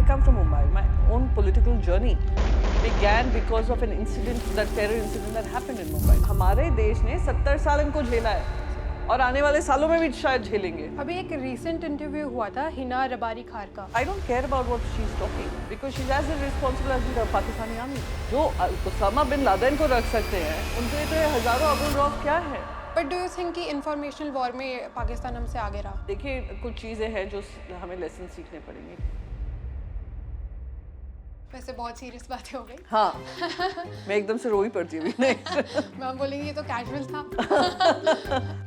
come from Mumbai. My own political journey began because of an incident, that terror incident that happened in Mumbai. हमारे देश ने 70 साल इनको झेला है और आने वाले सालों में भी शायद झेलेंगे. अभी एक recent interview हुआ था हिना रबारी खार का. I don't care about what she's talking because she's as irresponsible as the Pakistani army. जो उसामा बिन लादेन को रख सकते हैं, उनके तो हजारों अबुल रौफ क्या है? But do you think कि informational war में पाकिस्तान हमसे आगे रहा? देखिए कुछ चीज़ें हैं जो हमें लेसन सीखने पड़ेंगे. वैसे बहुत सीरियस बातें हो गई. हाँ, मैं एकदम से रो ही पड़ती हूँ. मैम बोलेंगी ये तो कैजुअल था.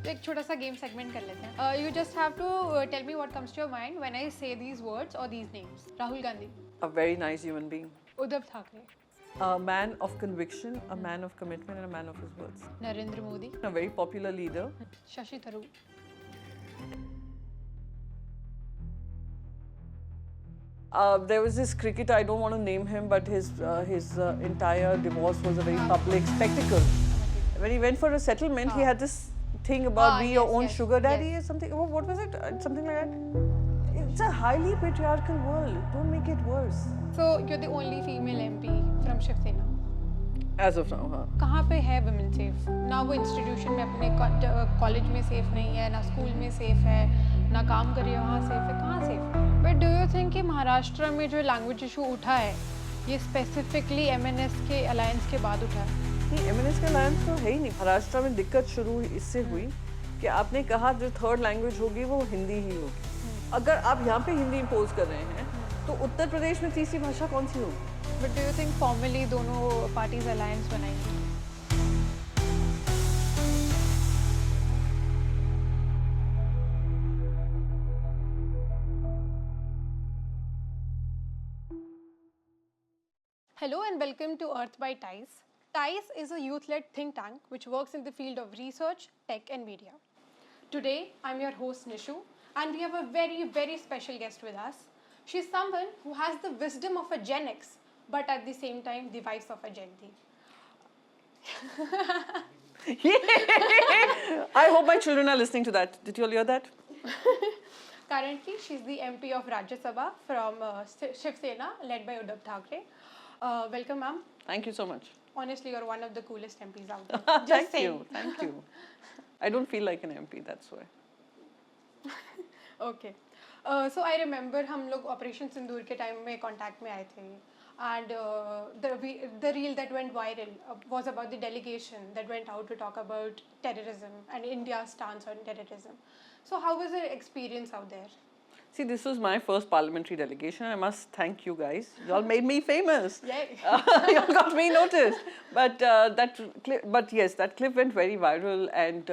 तो एक छोटा सा गेम सेगमेंट कर लेते हैं. You just have to tell me what comes to your mind when I say these words or these names. Rahul Gandhi. A very nice human being. Uddhav Thackeray. A man of conviction, a man of commitment, and a man of his words. Narendra Modi. A very popular leader. Shashi Tharoor. There was this cricketer, I don't want to name him, but his entire divorce was a very public spectacle. When he went for a settlement, he had this thing about be your own sugar daddy or something. Oh, what was it? Something like that. It's a highly patriarchal world. Don't make it worse. So you're the only female MP from Shiv Sena. As of now, हाँ. कहाँ पे है women safe? ना वो institution में अपने college में safe नहीं है, ना स्कूल में सेफ है, ना काम कर रही है वहाँ सेफ है, कहाँ सेफ है? बट डू यू थिंक कि महाराष्ट्र में जो लैंग्वेज इशू उठा है, ये स्पेसिफिकली एमएनएस के अलायंस के बाद उठा है? नहीं, एमएनएस का अलायंस तो है ही नहीं. महाराष्ट्र में दिक्कत शुरू इससे हुई कि आपने कहा जो थर्ड लैंग्वेज होगी वो हिंदी ही होगी. अगर आप यहाँ पे हिंदी इम्पोज कर रहे हैं, तो उत्तर प्रदेश में तीसरी भाषा कौन सी होगी? But do you think formally दोनों पार्टीज अलायंस बनाएंगी? Hello and welcome to Earth by TICE. TICE is a youth-led think tank which works in the field of research, tech and media. Today, I'm your host Nishu and we have a very, very special guest with us. She's someone who has the wisdom of a Gen X but at the same time the vibes of a Gen Z. I hope my children are listening to that. Did you all hear that? Currently, she's the MP of Rajya Sabha from Shiv Sena led by Uddhav Thackeray. Welcome, ma'am. Thank you so much. Honestly, you're one of the coolest MPs out there. Just saying. Thank you. I don't feel like an MP, that's why. Okay. So I remember हम लोग Operation Sindoor के time में contact में आए थे. And the reel that went viral was about the delegation that went out to talk about terrorism and India's stance on terrorism. So how was your experience out there? See, this was my first parliamentary delegation. I must thank you guys. Y'all made me famous. Yay. Y'all got me noticed. But yes, that clip went very viral, and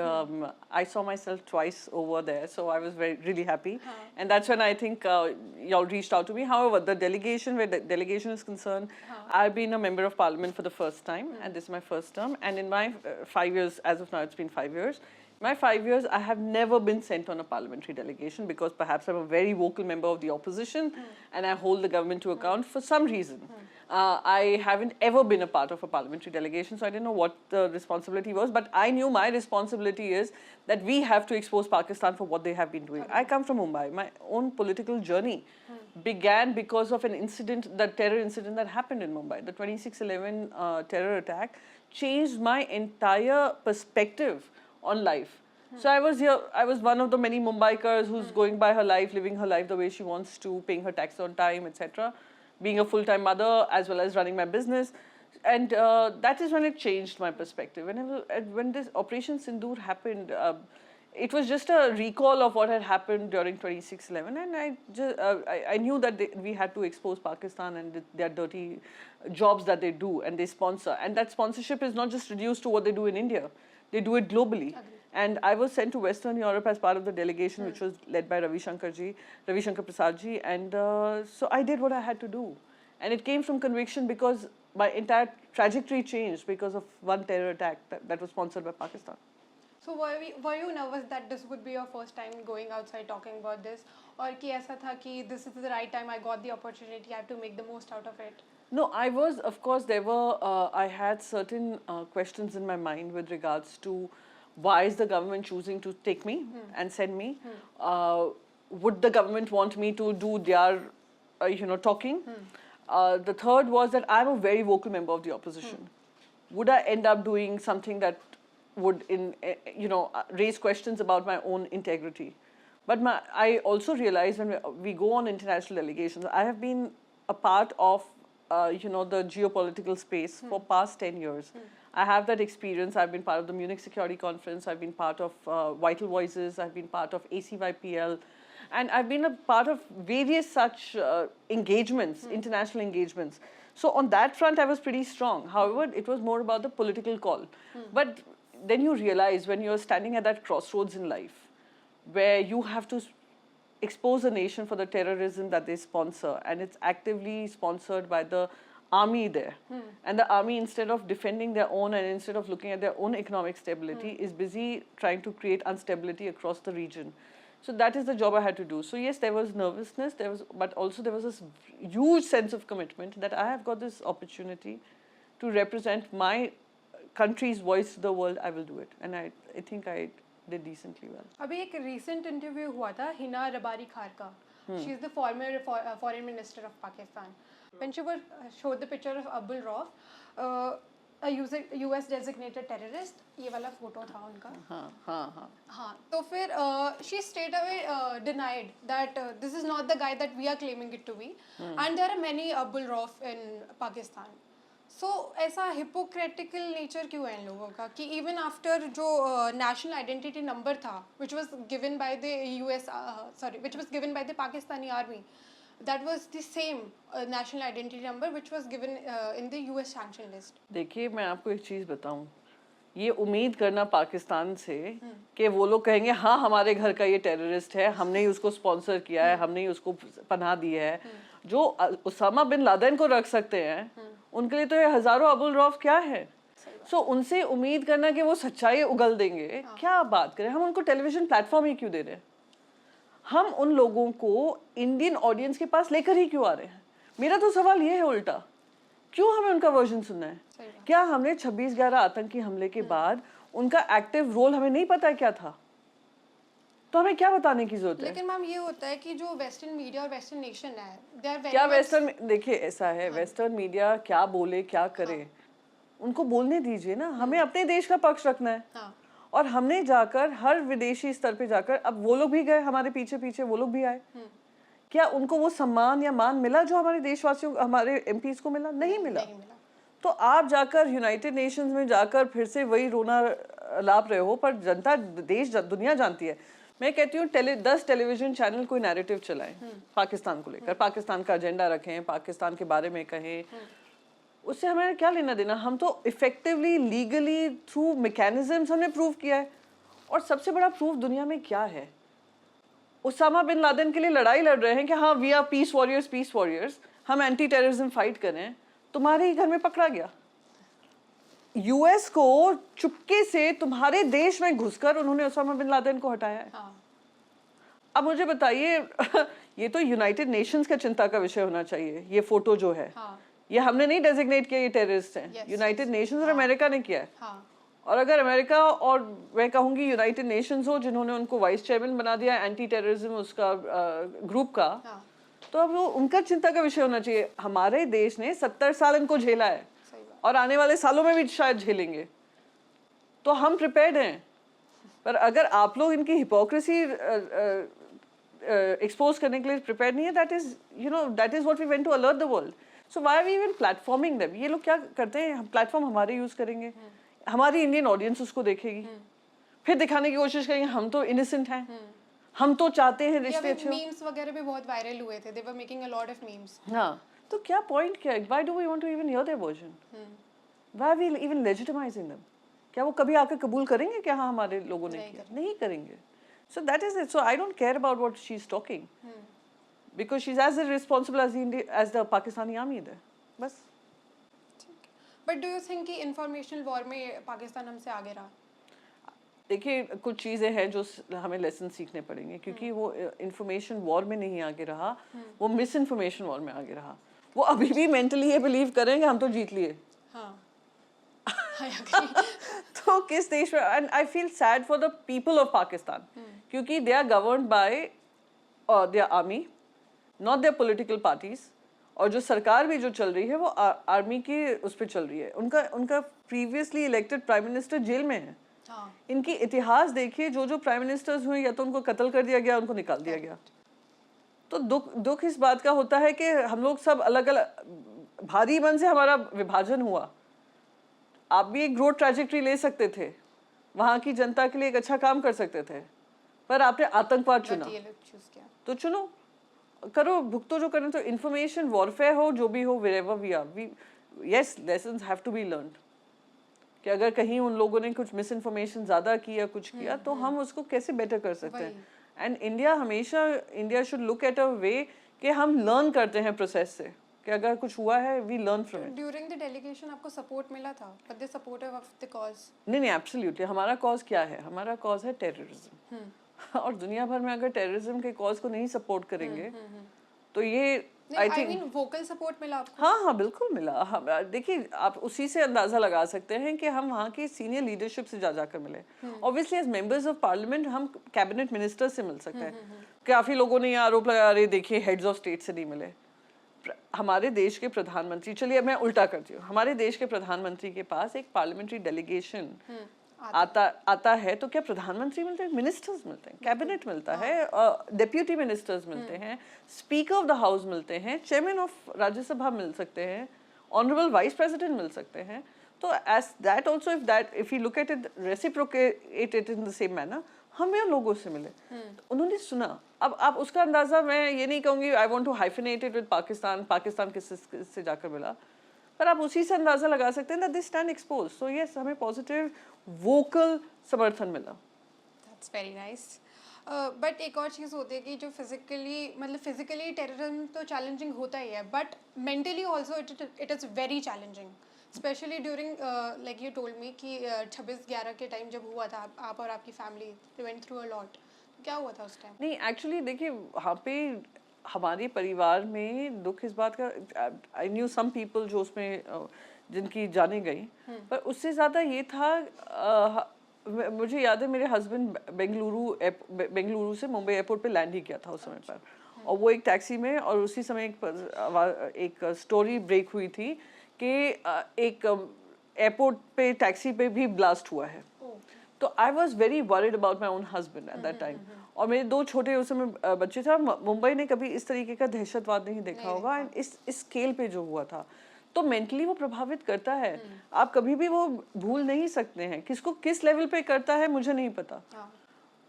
I saw myself twice over there. So I was really happy. And that's when I think y'all reached out to me. However, the delegation, where the delegation is concerned, I've been a member of parliament for the first time, and this is my first term. And in my 5 years, as of now, it's been 5 years. My 5 years, I have never been sent on a parliamentary delegation because perhaps I'm a very vocal member of the opposition and I hold the government to account for some reason. I haven't ever been a part of a parliamentary delegation, so I didn't know what the responsibility was, but I knew my responsibility is that we have to expose Pakistan for what they have been doing. I come from Mumbai. My own political journey began because of an incident, the terror incident that happened in Mumbai. The 26/11 terror attack changed my entire perspective on life. So I was here, I was one of the many Mumbaikars who's going by her life, living her life the way she wants to, paying her tax on time, etc. Being a full-time mother as well as running my business. And that is when it changed my perspective. When this Operation Sindoor happened, it was just a recall of what had happened during 26/11, and I knew that we had to expose Pakistan and their dirty jobs that they do and they sponsor. And that sponsorship is not just reduced to what they do in India. They do it globally. And I was sent to Western Europe as part of the delegation, which was led by Ravi Shankar Prasad ji. And so I did what I had to do. And it came from conviction because my entire trajectory changed because of one terror attack that was sponsored by Pakistan. So were you nervous that this would be your first time going outside talking about this? Or कि ऐसा था कि this is the right time, I got the opportunity, I have to make the most out of it? No, I was, of course, I had certain questions in my mind with regards to why is the government choosing to take me and send me? Would the government want me to do their talking. The third was that I'm a very vocal member of the opposition. Would I end up doing something that would, raise questions about my own integrity? But I also realized when we go on international delegations, I have been a part of, the geopolitical space for past 10 years. I have that experience. I've been part of the Munich Security Conference. I've been part of Vital Voices. I've been part of ACYPL. And I've been a part of various such engagements, international engagements. So on that front, I was pretty strong. However, it was more about the political call. But then you realize when you're standing at that crossroads in life, where you have to expose a nation for the terrorism that they sponsor, and it's actively sponsored by the army there. And the army, instead of defending their own and instead of looking at their own economic stability, is busy trying to create instability across the region. So that is the job I had to do. So yes, there was nervousness, but also there was this huge sense of commitment that I have got this opportunity to represent my country's voice to the world. I will do it, and I think I did decently well. अभी एक recent interview हुआ था हिना रबारी खार का. She is the former foreign minister of Pakistan. When she was showed the picture of Abul Rauf, a US designated terrorist, ये वाला photo था उनका. हाँ. तो फिर she straight away denied that this is not the guy that we are claiming it to be, and there are many Abul Rauf in Pakistan. So ऐसा hypocritical nature क्यों है इन लोगों का कि even after जो national identity number था, which was given by the which was given by the Pakistani army, that was the same national identity number which was given in the US sanction list. देखिए मैं आपको एक चीज़ बताऊं, ये उम्मीद करना पाकिस्तान से कि वो लोग कहेंगे हाँ हमारे घर का ये टेररिस्ट है, हमने ही उसको स्पॉन्सर किया है, हमने ही उसको पनाह दी है, जो उसामा बिन लादेन को रख सकते हैं उनके लिए तो ये हजारों अबुल रौफ क्या है. सो उनसे उम्मीद करना कि वो सच्चाई उगल देंगे, क्या बात करें. हम उनको टेलीविजन प्लेटफॉर्म ही क्यों दे रहे हैं? हम उन लोगों को इंडियन ऑडियंस के पास लेकर ही क्यों आ रहे हैं? मेरा तो सवाल ये है उल्टा, क्यों हमें उनका वर्जन सुनना है? क्या हमने 26/11 आतंकी हमले के बाद उनका एक्टिव रोल हमें नहीं पता क्या था? तो हमें क्या बताने की जरूरत है? लेकिन मैम ये होता है कि जो वेस्टर्न मीडिया और वेस्टर्न नेशन है, दे आर वेरी क्या वेस्टर्न, देखिए ऐसा है, वेस्टर्न मीडिया क्या बोले क्या करे, उनको बोलने दीजिए ना. हमें अपने देश का पक्ष रखना है. और हमने जाकर हर विदेशी स्तर पे जाकर, अब वो लोग भी गए हमारे पीछे पीछे, वो लोग भी आए, क्या उनको वो सम्मान या मान मिला जो हमारे देशवासियों, हमारे एमपीज को मिला? नहीं मिला. तो आप जाकर यूनाइटेड नेशंस में जाकर फिर से वही रोना लाप रहे हो, पर जनता, देश, दुनिया जानती है. मैं कहती हूँ 10 टेलीविजन चैनल कोई नैरेटिव चलाएं पाकिस्तान को लेकर, पाकिस्तान का एजेंडा रखें, पाकिस्तान के बारे में कहें, उससे हमें क्या लेना देना? हम तो इफेक्टिवली, लीगली, थ्रू मैकेनिज्म्स हमने प्रूव किया है. और सबसे बड़ा प्रूफ दुनिया में क्या है? उसामा बिन लादेन के लिए लड़ाई लड़ रहे हैं कि हाँ वी आर पीस वॉरियर्स, हम एंटी टेररिज्म फाइट करें, तुम्हारे ही घर में पकड़ा गया. यूएस को चुपके से तुम्हारे देश में घुसकर उन्होंने उसामा बिन लादेन को हटाया है. अब मुझे बताइए, ये तो यूनाइटेड नेशंस का चिंता का विषय होना चाहिए. ये फोटो जो है, ये हमने नहीं डेजिग्नेट किया ये टेररिस्ट हैं, यूनाइटेड नेशंस और अमेरिका ने किया है. और अगर अमेरिका और मैं कहूँगी यूनाइटेड नेशंस हो जिन्होंने उनको वाइस चेयरमैन बना दिया एंटी टेररिज्म उसका ग्रुप का, तो अब वो उनका चिंता का विषय होना चाहिए. हमारे देश ने 70 साल इनको झेला है और आने वाले सालों में भी शायद झेलेंगे, तो हम प्रिपेयर्ड हैं. पर अगर आप लोग इनकी हिपोक्रेसी एक्सपोज करने के लिए प्रिपेयर नहीं है, that is what we went to alert the world. So why are we even platforming them? ये लोग क्या करते हैं, हम प्लेटफॉर्म हमारे यूज करेंगे, हमारी इंडियन ऑडियंस उसको देखेगी, फिर दिखाने की कोशिश करेंगे हम तो इनोसेंट हैं, हम तो चाहते हैं रिश्ते अच्छे हो. मीम्स वगैरह भी बहुत वायरल हुए थे, they were making a lot of memes. हाँ, तो क्या पॉइंट क्या है? Why do we want to even hear their version? Why are we even legitimising them? क्या वो कभी आकर कबूल करेंगे कि हाँ हमारे लोगों ने किया? नहीं करेंगे. So that is it. So I don't care about what she is talking, because she is as responsible as the Pakistani army there. बस. बट डू यू थिंक कि इंफॉर्मेशनल वॉर में पाकिस्तान हमसे आगे रहा? देखिए, कुछ चीज़ें हैं जो हमें लेसन सीखने पड़ेंगे, क्योंकि वो इंफॉर्मेशन वॉर में नहीं आगे रहा, वो मिस इन्फॉर्मेशन वॉर में आगे रहा. वो अभी भी मेंटली ये बिलीव करेंगे हम तो जीत लिए. तो किस देश में? And I feel sad for the people of Pakistan, क्योंकि they are governed by their army, not their political parties. और जो सरकार भी जो चल रही है वो आर्मी के उस पर चल रही है। उनका previously elected prime minister jail में है। इनकी इतिहास देखिए, जो प्राइम मिनिस्टर्स हुए या तो उनको कत्ल कर दिया गया, उनको निकाल दिया गया। तो दुख इस बात का होता है कि हम लोग सब अलग अलग, भारी मन से हमारा विभाजन हुआ। आप भी एक ग्रोथ ट्रैजेक्टरी ले सकते थे, वहां की जनता के लिए एक अच्छा काम कर सकते थे, पर आपने आतंकवाद चुना। तो चुनो, करो, भुगतो जो करें। तो इंफॉर्मेशन वॉरफेयर हो, जो भी हो, wherever we are, yes, lessons have to be learned। कि अगर कहीं उन लोगों ने कुछ मिस इन्फॉर्मेशन ज़्यादा किया, कुछ किया, तो हम उसको कैसे बेटर कर सकते हैं। And India should look at a way कि हम लर्न करते हैं प्रोसेस से, कि अगर कुछ हुआ है we learn from it. During the delegation आपको सपोर्ट मिला था, but they supportive of the cause? नहीं, एब्सोल्युटली। हमारा कॉज क्या है? हमारा कॉज है टेररिज्म। और दुनिया भर में अगर टेररिज्म के कॉज को नहीं सपोर्ट करेंगे तो ये आई मीन वोकल सपोर्ट मिला आपको? हाँ, बिल्कुल मिला। हम देखिए, आप उसी से अंदाजा लगा सकते हैं कि हम वहाँ की सीनियर लीडरशिप से जाकर मिले। Obviously as members of parliament हम कैबिनेट मिनिस्टर से मिल सकते हैं। काफी लोगों ने ये आरोप लगाया, अरे देखिए हेड्स ऑफ स्टेट से नहीं मिले। हमारे देश के प्रधानमंत्री, चलिए मैं उल्टा करती हूँ, हमारे देश के प्रधानमंत्री के पास एक पार्लियामेंट्री डेलीगेशन आता है, तो क्या प्रधानमंत्री मिलते हैं? मिनिस्टर्स मिलते हैं, कैबिनेट मिलता है, डेप्यूटी मिनिस्टर्स मिलते हैं, स्पीकर ऑफ द हाउस मिलते हैं, चेयरमैन ऑफ राज्यसभा मिल सकते हैं, ऑनरेबल वाइस प्रेसिडेंट मिल सकते हैं। तो as that also, if you look at it, reciprocate it in the same manner, हमें लोगों से मिले, तो उन्होंने सुना। अब आप उसका अंदाजा, मैं ये नहीं कहूँगी I want to hyphenate it with Pakistan किससे जाकर मिला, पर आप उसी से अंदाजा लगा सकते हैं that they stand exposed। So yes, हमें पॉजिटिव वोकल समर्थन मिला। That's very nice। बट एक और चीज़ होती है कि जो फिजिकली टेररिज्म तो चैलेंजिंग होता ही है, but mentally also it is very challenging, specially during like you told me कि 26/11 के टाइम जब हुआ था, आप और आपकी family went through a lot. क्या हुआ था उस टाइम? नहीं, एक्चुअली देखिए, वहाँ पे हमारे परिवार में दुख इस बात का, आई न्यू सम पीपल जो उसमें जिनकी जाने गई, पर उससे ज़्यादा ये था, मुझे याद है मेरे हस्बैंड बेंगलुरु से मुंबई एयरपोर्ट पे लैंड ही किया था उस समय पर, और वो एक टैक्सी में, और उसी समय एक स्टोरी ब्रेक हुई थी कि एक एयरपोर्ट पे टैक्सी पे भी ब्लास्ट हुआ है। तो I was very worried about my own husband at that time, और मेरे 2 छोटे उस समय बच्चे थे। मुंबई ने कभी इस तरीके का दहशतवाद नहीं देखा होगा, एंड इस स्केल पे जो हुआ था, तो मेंटली वो प्रभावित करता है। आप कभी भी वो भूल नहीं सकते हैं। किसको किस लेवल पे करता है मुझे नहीं पता,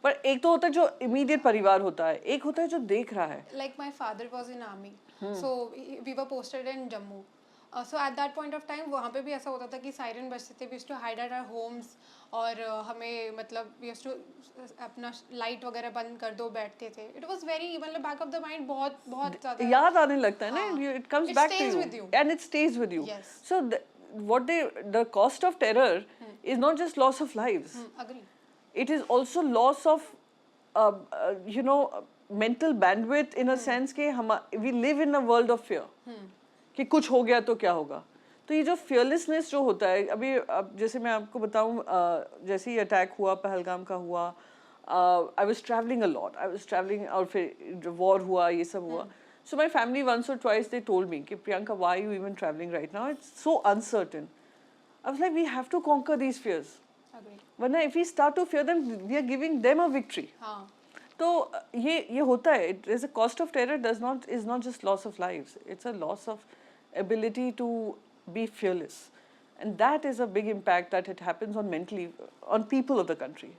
पर एक तो होता है जो इमीडिएट परिवार होता है, एक होता है जो देख रहा है। Like my father was in army, so we were posted in Jammu. So at that point of time वहाँ पे भी ऐसा होता था कि सायरन बजते थे, we used to hide at our homes, और हमें मतलब वी यूज्ड टू अपना लाइट वगैरह बंद कर दो, बैठते थे। इट वाज वेरी, मतलब बैक ऑफ द माइंड बहुत ज़्यादा याद आने लगता है ना, it comes back to you and it stays with you. So what the cost of terror is not just loss of lives. Agree. It is also loss of mental bandwidth in a sense कि we live in a world of fear, कि कुछ हो गया तो क्या होगा। तो ये जो fearlessness जो होता है, अभी अब जैसे मैं आपको बताऊं, जैसे ही अटैक हुआ, पहलगाम का हुआ, I was traveling a lot, और फिर वॉर हुआ, ये सब हुआ। So my family once or twice they told me कि Priyanka, why are you even traveling right now? It's so uncertain. I was like, we have to conquer these fears. Agreed. वरना if we start to fear them, we are giving them a victory. हाँ. तो ये होता है. There's a cost of terror is not just loss of lives. It's a loss of ability to be fearless, and that is a big impact that it happens on people of the country.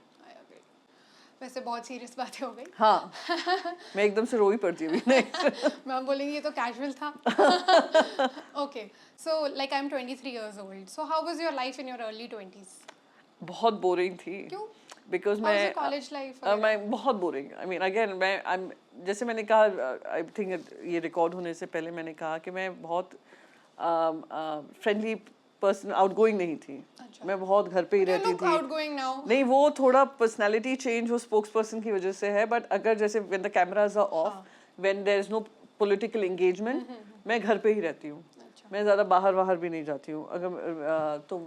वैसे बहुत serious बातें हो गई। हाँ, मैं एकदम से रो ही पड़ती हूँ मैम बोलेंगी ये तो कैजुअल था। Okay, so like I am 23 years old. So how was your life in your early 20s? बहुत बोरिंग थी। क्यों? Because मैं कॉलेज लाइफ मैं बहुत बोरिंग, आई मीन अगेन जैसे मैंने कहा, आई थिंक ये रिकॉर्ड होने से पहले मैंने कहा कि मैं बहुत फ्रेंडली पर्सन, आउटगोइंग नहीं थी। मैं बहुत घर पे ही रहती थी। नहीं, वो थोड़ा पर्सनालिटी चेंज वो स्पोक्स पर्सन की वजह से है, बट अगर जैसे when the cameras are off, when there is no political engagement, मैं घर पे ही रहती हूँ। मैं ज़्यादा बाहर भी नहीं जाती हूँ। अगर तो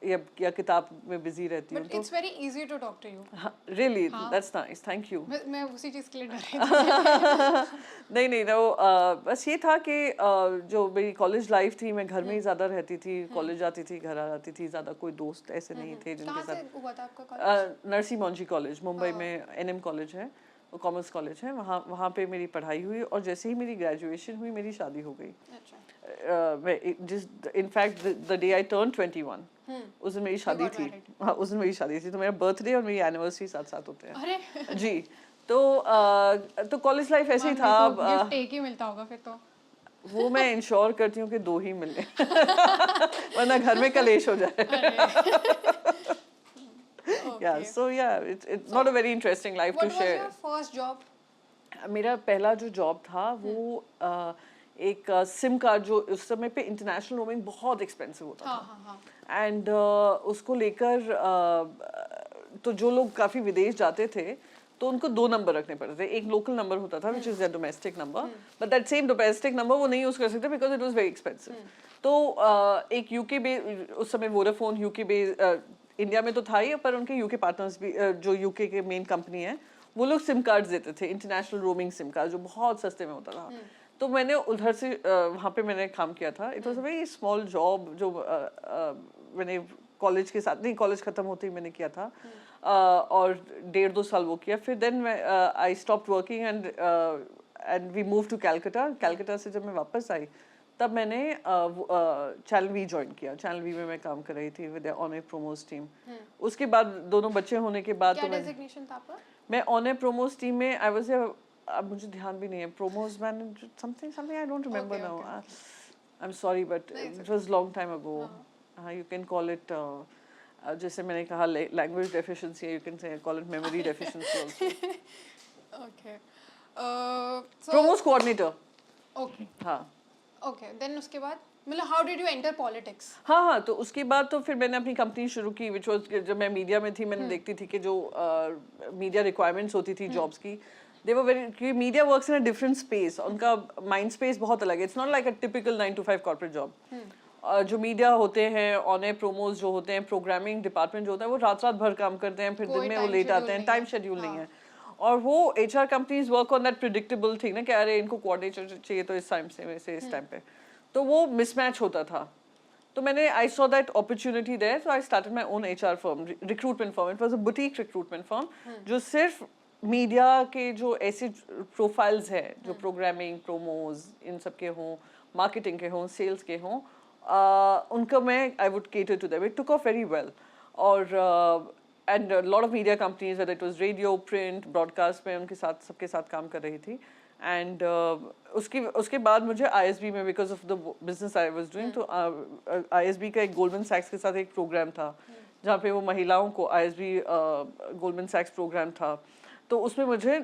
या किताब में बिजी रहती हूँ. But it's very easy to talk to you. Really, that's nice. Thank you. मैं उसी चीज़ के लिए डर रही थी. नहीं no, बस ये था कि जो मेरी कॉलेज लाइफ थी, मैं घर में ही ज़्यादा रहती थी, कॉलेज जाती थी, घर आ जाती थी, ज़्यादा कोई दोस्त ऐसे नहीं थे जिनके साथ. कहाँ से हुआ था आपका कॉलेज? नरसी मोंजी कॉलेज मुंबई में, NM कॉलेज है, वो कॉमर्स कॉलेज है, वहाँ पे मेरी पढ़ाई हुई और जैसे ही मेरी ग्रेजुएशन हुई मेरी शादी हो गई. In fact the day I turn 21 उस दिन मेरी शादी थी. हाँ, उस दिन मेरी शादी थी. तो मेरा बर्थडे और मेरी एनिवर्सरी साथ साथ होते हैं. अरे जी. तो कॉलेज लाइफ ऐसे ही था. गिफ्ट एक ही मिलता होगा फिर तो. वो मैं इंश्योर करती हूँ कि 2 ही मिले वरना घर में कलेश हो जाए. Yeah, so yeah, it's not a very interesting life to share. What was your first job? मेरा पहला जो जॉब था वो एक सिम कार्ड, जो उस समय पे इंटरनेशनल रोमिंग बहुत एक्सपेंसिव होता था. एंड उसको लेकर तो जो लोग काफ़ी विदेश जाते थे तो उनको 2 नंबर रखने पड़ते थे. एक लोकल नंबर होता था which is the domestic number, but that same domestic number वो नहीं यूज़ कर सकते because it was very expensive. तो एक यूके बेस, उस समय वोडाफोन यूके बेस इंडिया में तो था ही, पर उनके यूके पार्टनर्स भी, जो यूके के मेन कंपनी है, वो लोग सिम कार्ड देते थे, इंटरनेशनल रोमिंग सिम कार्ड, जो बहुत सस्ते में होता था. तो मैंने उधर से वहाँ पे मैंने काम किया था. It was a very small job जो मैंने कॉलेज के साथ, नहीं कॉलेज ख़त्म होते ही मैंने किया था. और 1.5-2 साल वो किया. फिर then I stopped working and we move to Calcutta. Calcutta से जब मैं वापस आई तब मैंने चैनल वी ज्वाइन किया. चैनल वी में मैं काम कर रही थी with on a promos team. उसके बाद दोनों बच्चे होने के बाद क्या डेजिग्नेशन था आपका? मैं ऑन ए प्रोमोस टीम में आई वाज, अब मुझे ध्यान भी नहीं है, promos manager something I don't remember now. I am sorry but it was long time ago. You can call it, जैसे मैंने कहा language deficiency, you can say call it memory deficiency also. Okay. Promos coordinator. Okay. हाँ. Okay, then उसके बाद मतलब how did you enter politics? हाँ, तो उसके बाद तो फिर मैंने अपनी कंपनी शुरू की, विच वाज, जब मैं मीडिया में थी मैंने देखती थी कि जो मीडिया रिक्वायरमेंट्स होती थी जॉब्स की, दे वर वेरी, क्योंकि media works in a different space, उनका माइंड स्पेस बहुत अलग है. It's not like a typical 9 to 5 corporate job. जो मीडिया होते हैं, ऑन ए प्रोमोज जो होते हैं, प्रोग्रामिंग डिपार्टमेंट जो होता है, वो रात भर काम करते हैं, फिर दिन में वो लेट आते हैं, टाइम शेड्यूल नहीं है. और वो HR companies work on that predictable thing ना कि अरे इनको कोऑर्डिनेटर चाहिए तो इस टाइम से वैसे इस टाइम पे, तो वो मिसमैच होता था. तो मैंने I saw that opportunity there, so I started my own HR firm, recruitment firm. It was a boutique recruitment firm जो सिर्फ मीडिया के जो ऐसे प्रोफाइल्स हैं जो प्रोग्रामिंग, प्रोमोज, इन सब के हों, मार्केटिंग के हों, सेल्स के हों, उनका मैं I would cater to them. It took off very well. और and lot of media companies, whether it was radio, print, broadcast, में उनके साथ सबके साथ काम कर रही थी. एंड उसके बाद मुझे ISB में, because of the business I was doing, तो ISB का एक गोल्डमैन सैक्स के साथ एक प्रोग्राम था जहाँ पे वो महिलाओं को, ISB गोल्डमैन सैक्स प्रोग्राम था. तो उसमें मुझे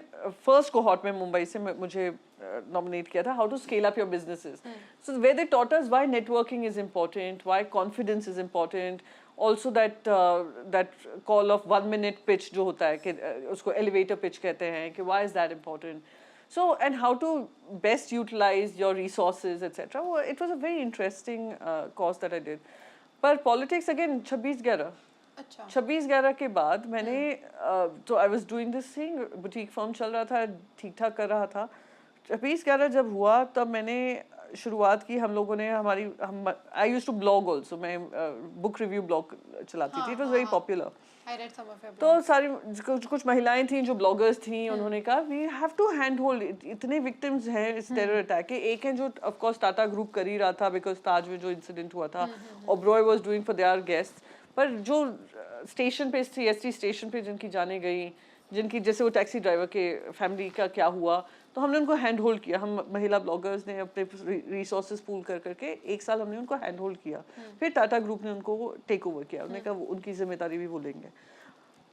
फर्स्ट कोहॉर्ट में मुंबई से मुझे नॉमिनेट किया था, how to scale up your businesses. So where they taught us why networking is important, why confidence is important, also that call of 1 minute pitch जो होता है कि उसको एलिवेटर पिच कहते हैं, कि why is that important. So, and how to best utilize your resources, etc. Well, it was a very interesting course that I did. पर politics again 26/11. अच्छा. 26/11 के बाद मैंने तो I was doing this thing, boutique firm चल रहा था, ठीक ठाक कर रहा था. 26/11 जब हुआ तब मैंने शुरुआत की, हम लोगों ने I used to blog also, मैं बुक रिव्यू ब्लॉग चलाती थी. It was very popular. I read some of your तो सारी कुछ महिलाएं थी जो ब्लॉगर्स थी, उन्होंने कहा we have to hand hold, इतने विक्टिम्स हैं इस टेरर अटैक के. एक है जो ऑफ कोर्स टाटा ग्रुप कर ही रहा था बिकॉज ताज में जो इंसिडेंट हुआ था, Oberoi was doing for their guest. पर जो स्टेशन पे, CST स्टेशन पे जिनकी जाने गई, जिनकी जैसे वो टैक्सी ड्राइवर के फैमिली का क्या हुआ, तो हमने उनको हैंड होल्ड किया. हम महिला ब्लॉगर्स ने अपने रिसोर्सेज पूल कर करके 1 साल हमने उनको हैंड होल्ड किया. फिर टाटा ग्रुप ने उनको टेक ओवर किया. उन्होंने कहा उनकी जिम्मेदारी भी वो लेंगे.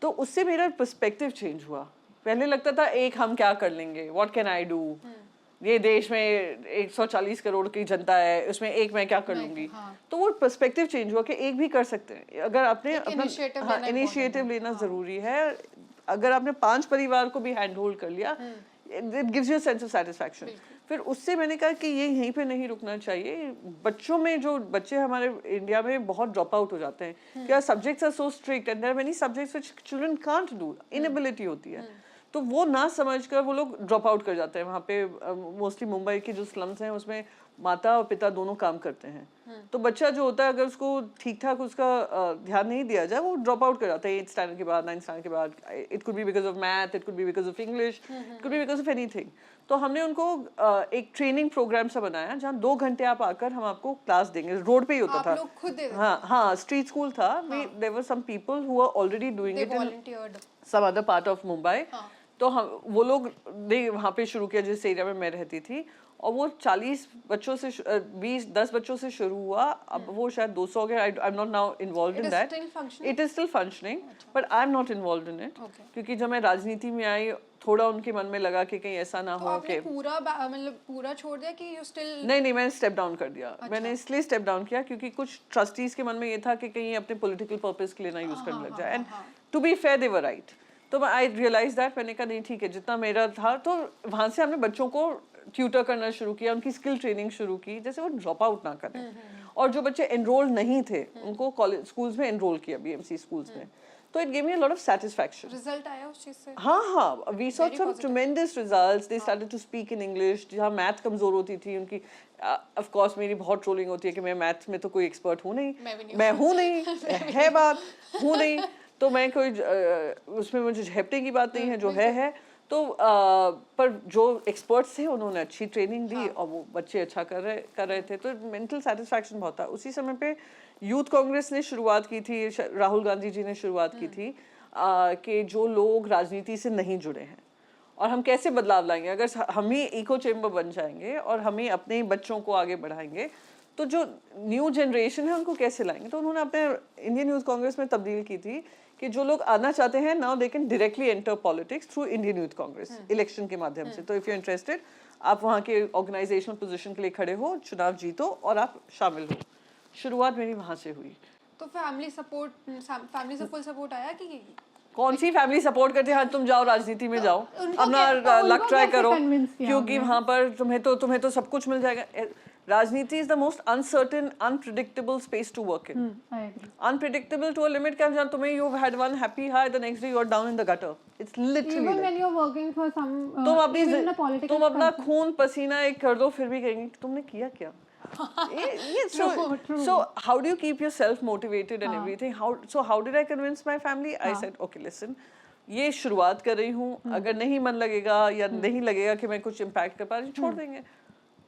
तो उससे मेरा पर्सपेक्टिव चेंज हुआ. पहले लगता था एक हम क्या कर लेंगे, व्हाट कैन आई डू, ये देश में 140 करोड़ की जनता है, उसमें एक मैं क्या कर लूंगी. तो वो पर्सपेक्टिव चेंज हुआ कि एक भी कर सकते हैं अगर आपने अपना इनिशिएटिव लेना जरूरी है. अगर आपने 5 परिवार को भी हैंड होल्ड कर लिया, it gives you a sense of satisfaction. फिर उससे मैंने कहा कि ये यहीं पे नहीं रुकना चाहिए। बच्चों में जो बच्चे हमारे इंडिया में बहुत ड्रॉप आउट हो जाते हैं, क्या subjects are so strict and there are many subjects which children can't do, inability होती है, तो वो ना समझकर वो लोग ड्रॉप आउट कर जाते हैं। वहाँ पे मोस्टली मुंबई की जो स्लम्स हैं उसमें माता और पिता दोनों काम करते हैं, तो बच्चा जो होता है अगर उसको ठीक ठाक उसका ध्यान नहीं दिया जाए वो ड्रॉप आउट कर जाता है 8th स्टैंडर्ड के बाद, 9th स्टैंडर्ड के बाद। It could be because of math, it could be because of English, it could be because of anything. तो हमने उनको एक ट्रेनिंग प्रोग्राम सा बनाया जहाँ 2 घंटे आप आकर हम आपको क्लास देंगे, रोड पे ही होता था। आप लोग खुद दे हाँ हाँ, स्ट्रीट स्कूल था। There were some people who are already doing it in some other part of Mumbai. तो हम वो लोग ने वहाँ पे शुरू किया जिस एरिया में मैं रहती थी, और वो 40 बच्चों से 10 बच्चों से शुरू हुआ, अब वो शायद 200 हो गए। I am not now involved in that, it is still functioning, but I am not involved in it, क्योंकि जब मैं राजनीति में आई थोड़ा उनके मन में लगा कि कहीं ऐसा ना हो कि पूरा मतलब पूरा छोड़ दिया कि यू स्टिल। नहीं, मैंने स्टेप डाउन कर दिया। मैंने इसलिए स्टेप डाउन किया क्योंकि कुछ ट्रस्टीज के मन में ये था कि कहीं अपने पॉलिटिकल पर्पस के लिए ना यूज करने लग जाए, and to be fair they were right. तो आई रियलाइज दैट, मैंने कहा नहीं ठीक है, जितना मेरा था। तो वहाँ से हमने बच्चों को ट्यूटर करना शुरू किया, उनकी स्किल ट्रेनिंग शुरू की, जैसे वो ड्रॉप आउट ना करें। और जो बच्चे एनरोल नहीं थे उनको कॉलेज स्कूल्स में एनरोल किया, बीएमसी स्कूल्स में। तो it gave me a lot of satisfaction. Result आया उस चीज से? हाँ, we saw some tremendous results. They started to speak in English. जहाँ मैथ कमजोर होती थी उनकी, ऑफ कोर्स मेरी बहुत ट्रोलिंग होती है कि मैं मैथ में तो कोई एक्सपर्ट हूँ नहीं, मैं हूँ नहीं है बात, हूँ नहीं, तो मैं कोई उसमें मुझे झेपने की बात नहीं है, जो है। तो पर जो एक्सपर्ट्स थे उन्होंने अच्छी ट्रेनिंग दी और वो बच्चे अच्छा कर रहे थे, तो मेंटल सेटिस्फैक्शन बहुत था। उसी समय पे यूथ कांग्रेस ने शुरुआत की थी, राहुल गांधी जी ने शुरुआत की थी कि जो लोग राजनीति से नहीं जुड़े हैं और हम कैसे बदलाव लाएंगे, अगर हम ही इको चेम्बर बन जाएंगे और हम ही अपने बच्चों को आगे बढ़ाएंगे, तो जो न्यू जनरेशन है उनको कैसे लाएंगे। तो उन्होंने अपने इंडियन यूथ कांग्रेस में तब्दील की थी कि जो लोग आना चाहते हैं now they can directly enter politics through Indian youth Congress, election के माध्यम से। तो इफ यू इंटरेस्टेड, आप वहाँ के ऑर्गेनाइजेशनल पोजीशन के लिए खड़े हो, चुनाव जीतो और आप शामिल हो। शुरुआत मेरी वहाँ से हुई। तो फैमिली से फुल सपोर्ट आया कि कौन सी फैमिली सपोर्ट करती है? हाँ, तुम जाओ राजनीति में जाओ, अपना लक ट्राई करो, क्योंकि वहाँ पर तुम्हें तो सब कुछ मिल जाएगा। राजनीति is the most uncertain, unpredictable space to work in. Unpredictable to a limit, क्या जहाँ तुम्हें you had one happy high, the next day you are down in the gutter. It's literally even when you're working for some तुम अपना खून पसीना एक कर दो, फिर भी कहेंगे तुमने किया क्या। So how do you keep yourself motivated and everything? How did I convince my family? I said, okay, listen, ये शुरुआत कर रही हूँ, अगर नहीं मन लगेगा या नहीं लगेगा कि मैं कुछ इम्पैक्ट कर पा रही, छोड़ देंगे।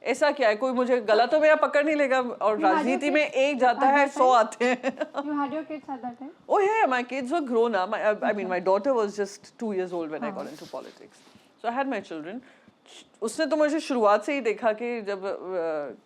ऐसा क्या है, कोई मुझे गला तो मेरा पकड़ नहीं लेगा। और राजनीति में एक जाता है 100 आते हैं। You had your kids at that time? Oh yeah, my kids were grown up. I mean, my daughter was just 2 years old when I got into politics. So I had my children. उसने तो मुझे शुरुआत से ही देखा कि जब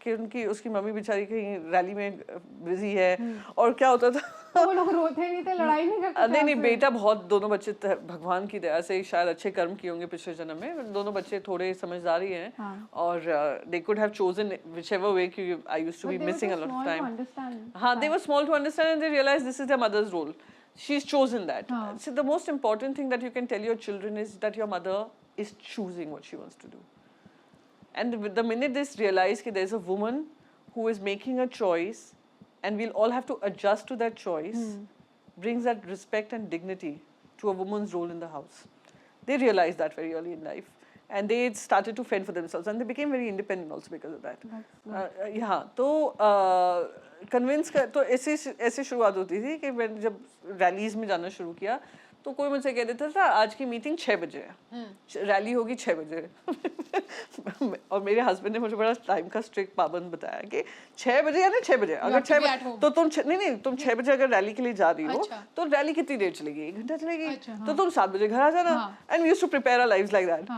कि उसकी मम्मी बेचारी कहीं रैली में बिजी है, और क्या होता था वो लोग रोते नहीं थे, लड़ाई नहीं करते? नहीं, बेटा बहुत, दोनों बच्चे भगवान की दया से शायद अच्छे कर्म किए होंगे पिछले जन्म में। दोनों बच्चे थोड़े समझदारी हैं, और they could have chosen whichever way, कि I used to be missing a lot of time. हाँ, they were small to understand and they realise this is their mother's role. She is chosen that. So the most important thing that you can tell your children is that your mother is choosing what she wants to do. And the minute they realize that there's a woman who is making a choice and we'll all have to adjust to that choice, brings that respect and dignity to a woman's role in the house. They realized that very early in life, and they started to fend for themselves, and they became very independent also because of that. Yeah, तो convince कर, तो ऐसे शुरुआत होती थी कि मैं जब रैलीज में जाना शुरू किया तो कोई मुझसे कह देता था आज की मीटिंग 6 बजे है, रैली होगी 6 बजे। और मेरे हस्बैंड ने मुझे बड़ा टाइम का स्ट्रिक्ट पाबंद बताया कि 6 बजे या ना 6 बजे, अगर 6 बजे तो तुम तुम 6 बजे अगर रैली के लिए जा रही हो तो रैली कितनी देर चलेगी, 1 घंटा चलेगी, तो तुम 7 बजे घर आ जाना। And we used to prepare our lives like that.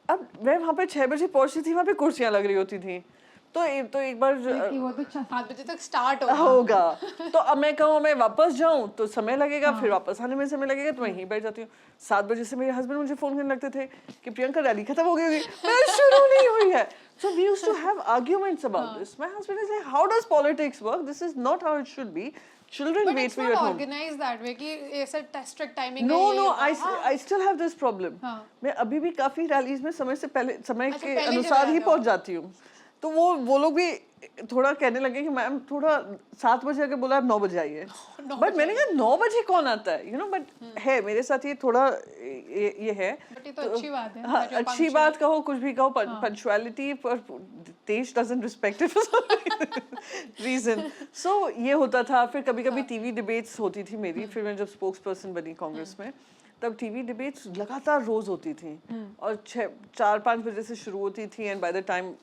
अब मैं वहाँ पे 6 बजे पहुंचती थी, वहाँ पे कुर्सियाँ लग रही होती थी, तो एक बार वो तो 7 बजे तक स्टार्ट होगा। तो अब मैं कहूँ मैं वापस जाऊँ तो समय लगेगा, फिर वापस आने में समय लगेगा, तो मैं यहीं बैठ जाती हूँ। 7 बजे से मेरे हस्बैंड मुझे फोन करने लगते थे कि प्रियंका रैली खत्म हो गई होगी, मैं शुरू नहीं हुई है। So we used to have arguments about this. My husband is like, how does politics work? This is not how it should be. Children But wait it's for you not at home. organized that way कि ऐसा strict timing No, है, no, हाँ। I still have this problem. हाँ। मैं अभी भी काफी rallies में समय अच्छा, के पहले अनुसार चले ही जाते पहुंच हो। जाती हूँ. तो वो लोग भी थोड़ा कहने लगे कि मैम थोड़ा 7 बजे आके बोला आप 9 बजे आइए. बट मैंने कहा 9 बजे कौन आता है, बट है मेरे साथ ये थोड़ा ये है. But ये तो अच्छी बात है, हाँ, that you're अच्छी punctual. बात कहो कुछ भी कहो, पंक्चुअलिटी पर देश doesn't respect it for some reason. So ये होता था. फिर कभी कभी टीवी डिबेट्स होती थी मेरी. फिर मैं जब स्पोक्स पर्सन बनी कांग्रेस में, तब टीवी डिबेट्स लगातार रोज होती थी और 4-5 बजे से शुरू होती थी. And by the time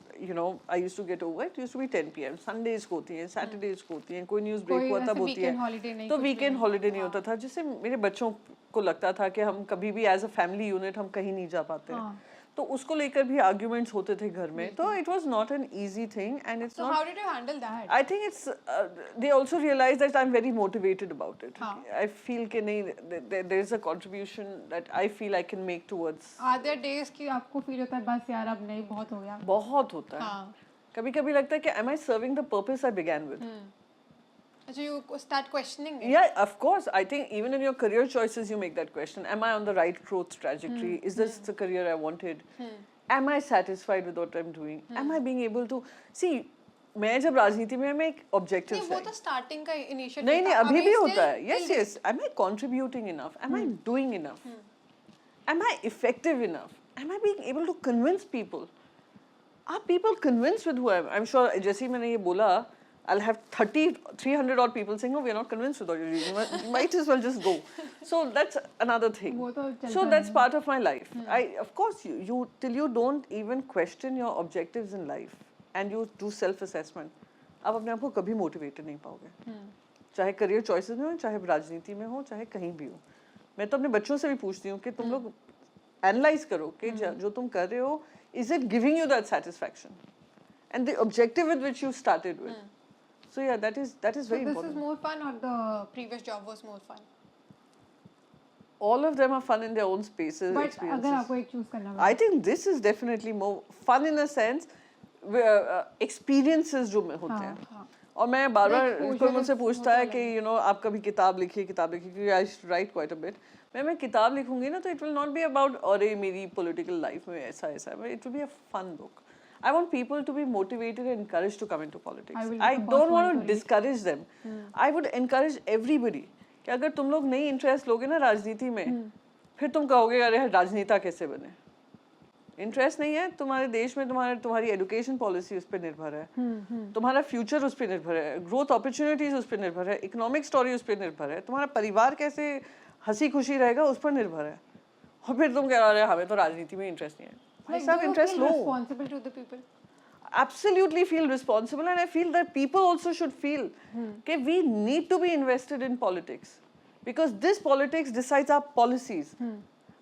I used to get over, it used to be 10 PM. Sundays को होती हैं, सैटरडेज को होती हैं, कोई न्यूज़ ब्रेक हुआ तब होती है. तो वीकेंड हॉलीडे नहीं होता था, जिससे मेरे बच्चों को लगता था कि हम कभी भी एज अ फैमिली यूनिट हम कहीं नहीं जा पाते हैं. तो उसको लेकर भी आर्ग्यूमेंट्स होते थे घर में. तो it was not an easy thing and it's So not. how did you handle that? I think it's they also realize that I'm very motivated about it. I feel कि नहीं, there is a contribution that I feel I can make towards. Are there days कि आपको feel होता है बस यार अब नहीं, बहुत हो गया? बहुत होता है. हाँ. कभी-कभी लगता है कि am I serving the purpose I began with? So you start questioning it. Yeah, of course. I think even in your career choices, you make that question. Am I on the right growth trajectory? Is this the career I wanted? Am I satisfied with what I'm doing? Am I being able to see? मैं जब राजनीति में मैं एक objective नहीं, वो तो starting का initiative नहीं था, अभी अभी भी still- होता है. Yes, yes. Am I contributing enough? Am I doing enough? Am I effective enough? Am I being able to convince people? Are people convinced with who I am? I'm sure जैसे ही मैंने ये बोला, I'll have 300 odd people saying, no, we're not convinced with what you're doing. You might as well just go. So that's another thing. वो तो चलता So that's है। part of my life. Of course, you till you don't even question your objectives in life and you do self-assessment, आप अपने आप को कभी motivated नहीं पाओगे. चाहे career choices में हो, चाहे राजनीति में हो, चाहे कहीं भी हो. मैं तो अपने बच्चों से भी पूछती हूँ कि तुम लोग analyze करो कि जो तुम कर रहे हो, is it giving you that satisfaction? And the objective with which you started with. So yeah, that is very So this important. is more fun or the previous job was more fun? All of them are fun in their own spaces. But experiences. अगर आपको एक choose करना I think this is definitely more fun in a sense, where experiences जो में होते हैं. और मैं बार-बार exposure कोई मुझसे is पूछता है बहुत कि आप कभी किताब लिखिए क्योंकि I write quite a bit. मैं किताब लिखूंगी ना तो it will not be about अरे मेरी political life में ऐसा it will be a fun book. I want people to be motivated and encouraged to come into politics. I don't want to discourage them. I would encourage everybody कि अगर तुम लोग नई interest लोगे ना राजनीति में, फिर तुम कहोगे अरे राजनेता कैसे बने. इंटरेस्ट नहीं है तुम्हारे देश में, तुम्हारी एजुकेशन पॉलिसी उस पर निर्भर है, तुम्हारा फ्यूचर उस पर निर्भर है, ग्रोथ अपॉर्चुनिटीज उस पर निर्भर है, इकोनॉमिक स्टोरी उस पर निर्भर है, तुम्हारा परिवार कैसे हंसी खुशी रहेगा उस पर निर्भर है. और फिर तुम कह रहे हो हमें तो राजनीति में इंटरेस्ट नहीं है. Like, have do you interest feel low. responsible to the people? Absolutely feel responsible, and I feel that people also should feel that we need to be invested in politics because this politics decides our policies.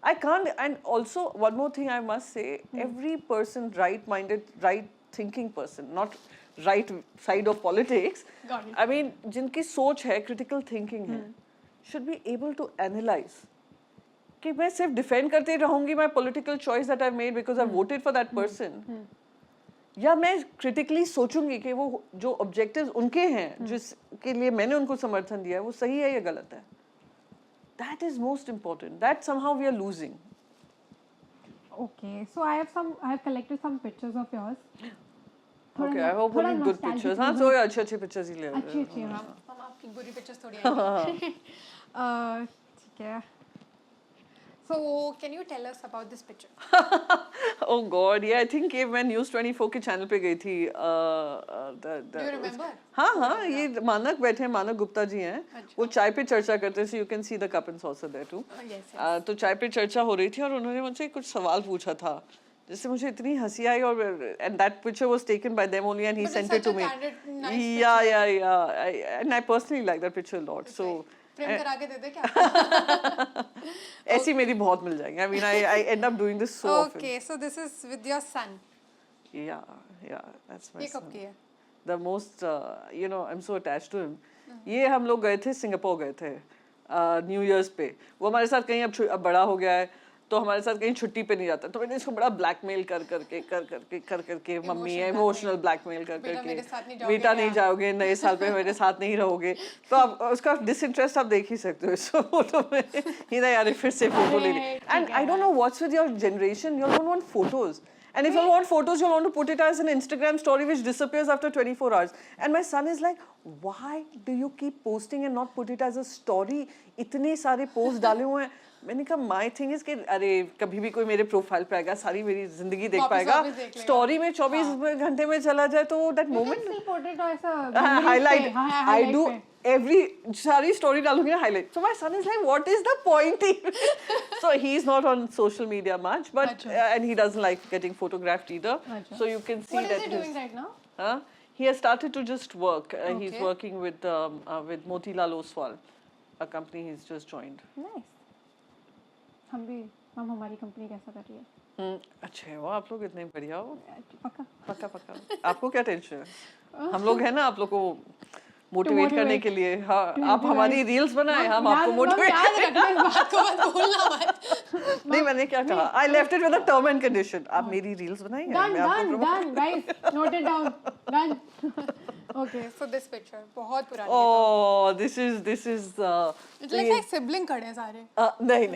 I can't, and also one more thing I must say, every person, right-minded, right-thinking person, not right side of politics, Got it. I mean, जिनकी सोच है, critical thinking है, should be able to analyze. कि मैं सिर्फ defend करते रहूंगी my political choice that I made because I voted for that person, या मैं क्रिटिकली सोचूंगी कि वो जो ऑब्जेक्टिव्स उनके हैं जिसके लिए मैंने उनको समर्थन दिया है वो सही है या गलत है. That is most important. That somehow we are losing. Okay, so I have collected some pictures of yours. Okay I hope only good pictures. हां सो अच्छे पिक्चर्स ही ले. अच्छी हाँ. हम आपकी बुरी पिक्चर्स थोड़ी आएंगे. ठीक है. So can you tell us about this picture? Oh God, yeah, I think ये मैं News 24 के चैनल पे गई थी. Do you remember? हाँ ये मानक बैठे हैं, मानक गुप्ता जी हैं. वो चाय पे चर्चा करते हैं. So you can see the cup and saucer there too. Yes. तो चाय पे चर्चा हो रही थी और उन्होंने मुझसे कुछ सवाल पूछा था जिससे मुझे इतनी हंसी आई. और and that picture was taken by them only and he But sent it's it to such a me. candid, nice Yeah. And I personally like that picture a lot. So frame करा के दे दे क्या? ऐसी मेरी बहुत मिल जाएंगी. I mean I end up doing this so often. Okay, so this is with your son. Yeah, that's my ये son. कब की है? The most, I'm so attached to him. ये हम लोग गए थे, सिंगापुर गए थे न्यू ईयर्स पे. वो हमारे साथ कहीं अब बड़ा हो गया है तो हमारे साथ कहीं छुट्टी पे नहीं जाता, तो मैंने इसको बड़ा ब्लैकमेल कर करके मम्मी है इमोशनल ब्लैकमेल कर करके बेटा नहीं जाओगे नए साल पे मेरे साथ नहीं रहोगे, तो आप उसका डिसइंटरेस्ट आप देख ही सकते हो इस फोटो में ही ना यार फिर से फोटो ले ली. And I don't know what's with your generation, you don't want photos. And if you want photos, you want to put it as an Instagram story which disappears after 24 hours. And my son is like, why do you keep posting and not put it as a story? इतने सारे post डाले हुए हैं. मैंने कहा my thing is कि अरे कभी भी कोई मेरे प्रोफाइल पे आएगा, सारी मेरी जिंदगी देख पाएगा, स्टोरी में 24 घंटे में चला जाए तो that moment highlight I do every सारी story डालूंगी ना highlight. So my son is like, what is the point? So he's not on social media much, but and he doesn't like getting photographed either. So you can see what that is he doing right now? He has started to just work. He's working with Motilal Oswal, a company he's just joined. Nice. हम हमारी company कैसा कर रही है? अच्छा है वो, आप लोग इतने बढ़िया हो. पक्का पक्का आपको क्या टेंशन है? हम लोग हैं ना आप लोग को मोटिवेट करने के लिए. हाँ, आप हमारी रील्स बनाएं, हम आपको मोटिवेट नहीं, मैंने क्या कहा, I left it with a term and condition. आप मेरी रील्स बनाइए, मैं आपको done guys, note it down. Done. Okay, so this picture बहुत पुरानी oh this is it's like sibling खड़े हैं सारे. नहीं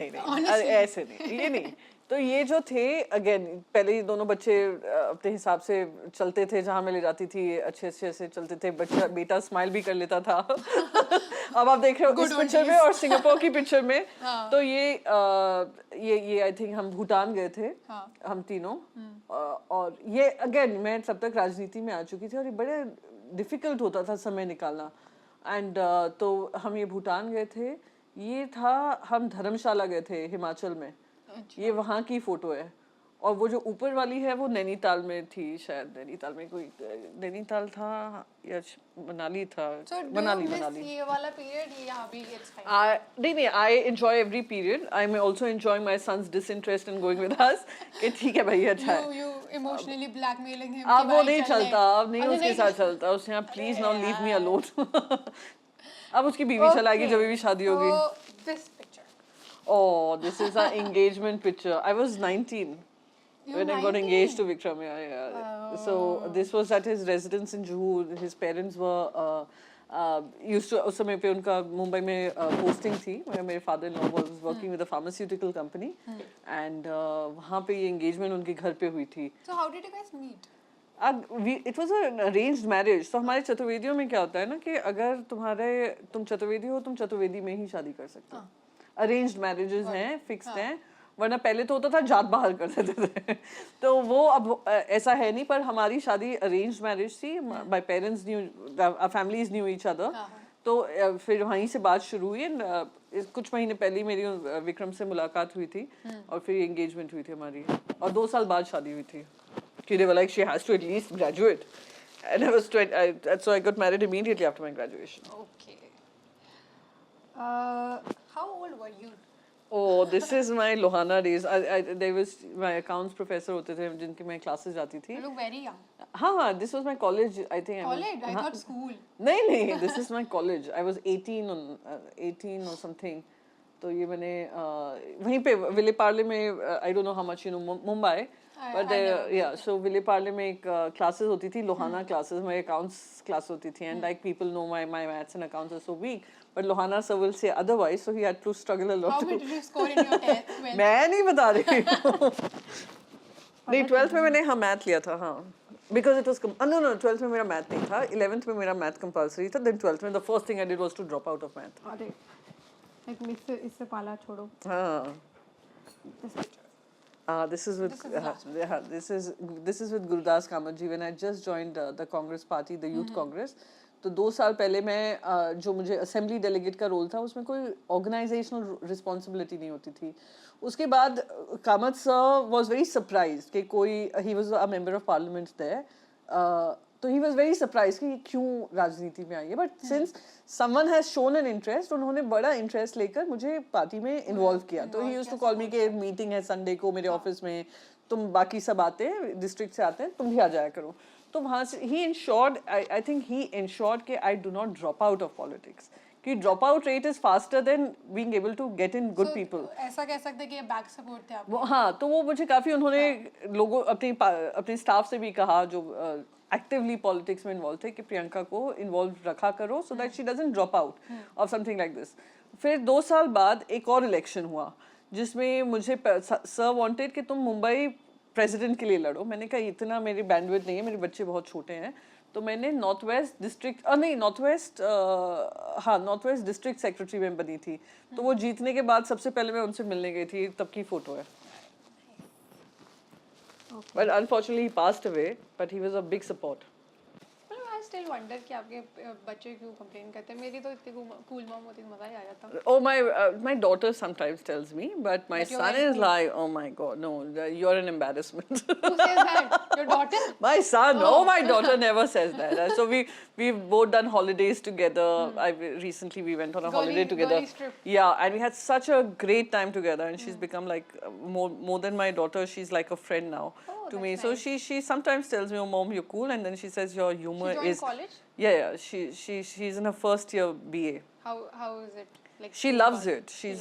ऐसे नहीं, ये नहीं. तो ये जो थे अगेन पहले ही दोनों बच्चे अपने हिसाब से चलते थे, जहाँ मैं ले जाती थी अच्छे से चलते थे. बेटा स्माइल भी कर लेता था. अब आप देख रहे हो इस पिक्चर में और सिंगापुर की पिक्चर में. तो ये आई थिंक हम भूटान गए थे, हम तीनों. और ये अगेन मैं तब तक राजनीति में आ चुकी थी और ये बड़े डिफिकल्ट होता था समय निकालना. एंड तो हम ये भूटान गए थे. ये था हम धर्मशाला गए थे हिमाचल में. ये वहाँ की फोटो है. और वो जो ऊपर वाली है वो नैनीताल में थी, शायद नैनीताल में कोई नैनीताल था या मनाली था. मनाली ये वाला पीरियड यहाँ भी it's fine. नहीं I enjoy every period. I am also enjoying my son's disinterest in going with us कि ठीक है भाई अच्छा है. You emotionally blackmailing him. अब वो नहीं चलता, अब नहीं उसके साथ चलता. उसने यहाँ please now leave me alone. अब उसकी बीवी चलाएगी जब भी शादी होगी. This picture. Oh, this is our engagement picture. I was 19 when I got engaged to Vikram. Yeah. So this was at his residence in Juhu. His parents were used to. उस समय पे उनका मुंबई में posting थी. मेरे father-in-law was working with a pharmaceutical company, and वहाँ पे ये engagement उनके घर पे हुई थी. So how did you guys meet? It was an arranged marriage. So हमारे चतुर्वेदियों में क्या होता है ना कि अगर तुम चतुर्वेदी हो, तुम चतुर्वेदी में ही शादी कर सकते हो. अरेंज्ड मैरिजेस हैं, फिक्स्ड हैं. वरना पहले तो होता था जात बाहर कर देते थे. तो वो अब ऐसा है नहीं. पर हमारी शादी अरेंज्ड मैरिज थी. My parents knew, our families knew each other. तो फिर वहीं से बात शुरू हुई. कुछ महीने पहले ही मेरी विक्रम से मुलाकात हुई थी और फिर एंगेजमेंट हुई थी हमारी. और 2 साल बाद शादी हुई थी. They were like, she has to at least graduate. And I was 20, so I got married immediately after my graduation. Okay. How old were you? Oh, this is my Lohana days. There was my accounts professor होते थे जिनकी मैं classes जाती थी. You look very young. हाँ, this was my college. I think. College? I thought school. नहीं, this is my college. I was 18 or something. तो ये मैंने वहीं पे विले पार्ले में, I don't know how much you know Mumbai. But yeah, so Ville Parle में एक classes होती थी, Lohana classes. My accounts class होती थी, and like people know my maths and accounts are so weak. But Lohana sir will say otherwise, so he had to struggle a lot. How did you score in your tests? मैं नहीं बता रही हूँ. नहीं, 12th में मैंने math लिया था, हाँ. Because it was no 12th में मेरा math नहीं था. 11th में मेरा math compulsory था. Then 12th में the first thing I did was to drop out of math. अरे एक मिस इससे पाला छोड़ो. हाँ. This is with this is with Gurudas Kamatji. When I just joined the Congress Party, the Youth Congress, तो 2 साल पहले मैं जो मुझे असेंबली डेलीगेट का रोल था उसमें कोई ऑर्गेनाइजेशनल रिस्पॉन्सिबिलिटी नहीं होती थी. उसके बाद Kamath sir was very surprised कि कोई he was a member of parliament there. तो ही वाज वेरी सरप्राइज्ड कि क्यों राजनीति में आई है. But since someone has shown an interest, उन्होंने बड़ा इंटरेस्ट लेकर मुझे पार्टी में इन्वॉल्व किया. तो he used to call me कि मीटिंग है संडे को मेरे ऑफिस में, तुम बाकी सब आते हैं डिस्ट्रिक्ट से आते हैं, तुम भी आ जाया करो. तो वहाँ से ही ensured, I think he ensured कि I do not drop out of politics, कि drop out rate is faster than being able to get in good people. ऐसा कह सकते हैं कि ये बैक सपोर्ट थे आपके। वो हाँ, तो वो मुझे काफ़ी उन्होंने लोगों अपने स्टाफ से भी कहा जो एक्टिवली पॉलिटिक्स में इन्वॉल्व थे कि प्रियंका को इन्वॉल्व रखा करो so that she doesn't drop out और समथिंग लाइक दिस। फिर 2 साल बाद एक और इलेक्शन हुआ जिसमें मुझे सर वांटेड कि तुम मुंबई प्रेसिडेंट के लिए लड़ो। मैंने कहा इतना मेरी बैंडविड्थ नहीं है, मेरे बच्चे बहुत छोटे हैं, तो मैंने north west district north west district secretary में बनी थी। तो वो जीतने के बाद सबसे पहले मैं उनसे मिलने गई थी, तब की फोटो है। But unfortunately he passed away, but he was a big support. I still wonder कि आपके बच्चे क्यों कंप्लेन करते हैं। मेरी तो इतनी कूल मॉम होती तो मजा ही आ जाता। Oh, my daughter sometimes tells me, but my That you're son very is cool. like, oh my God, no, you're an embarrassment. Who says that? Your daughter? My son, oh, my daughter never says that. So we've both done holidays together. Recently we went on a holiday together. Girlies trip. Yeah, and we had such a great time together, and she's become like more than my daughter. She's like a friend now to me. that's So nice. she sometimes tells me, "Oh, mom, you're cool," and then she says your humor She joined is college? yeah. She's in her first year BA. How is it? Like She loves it. She's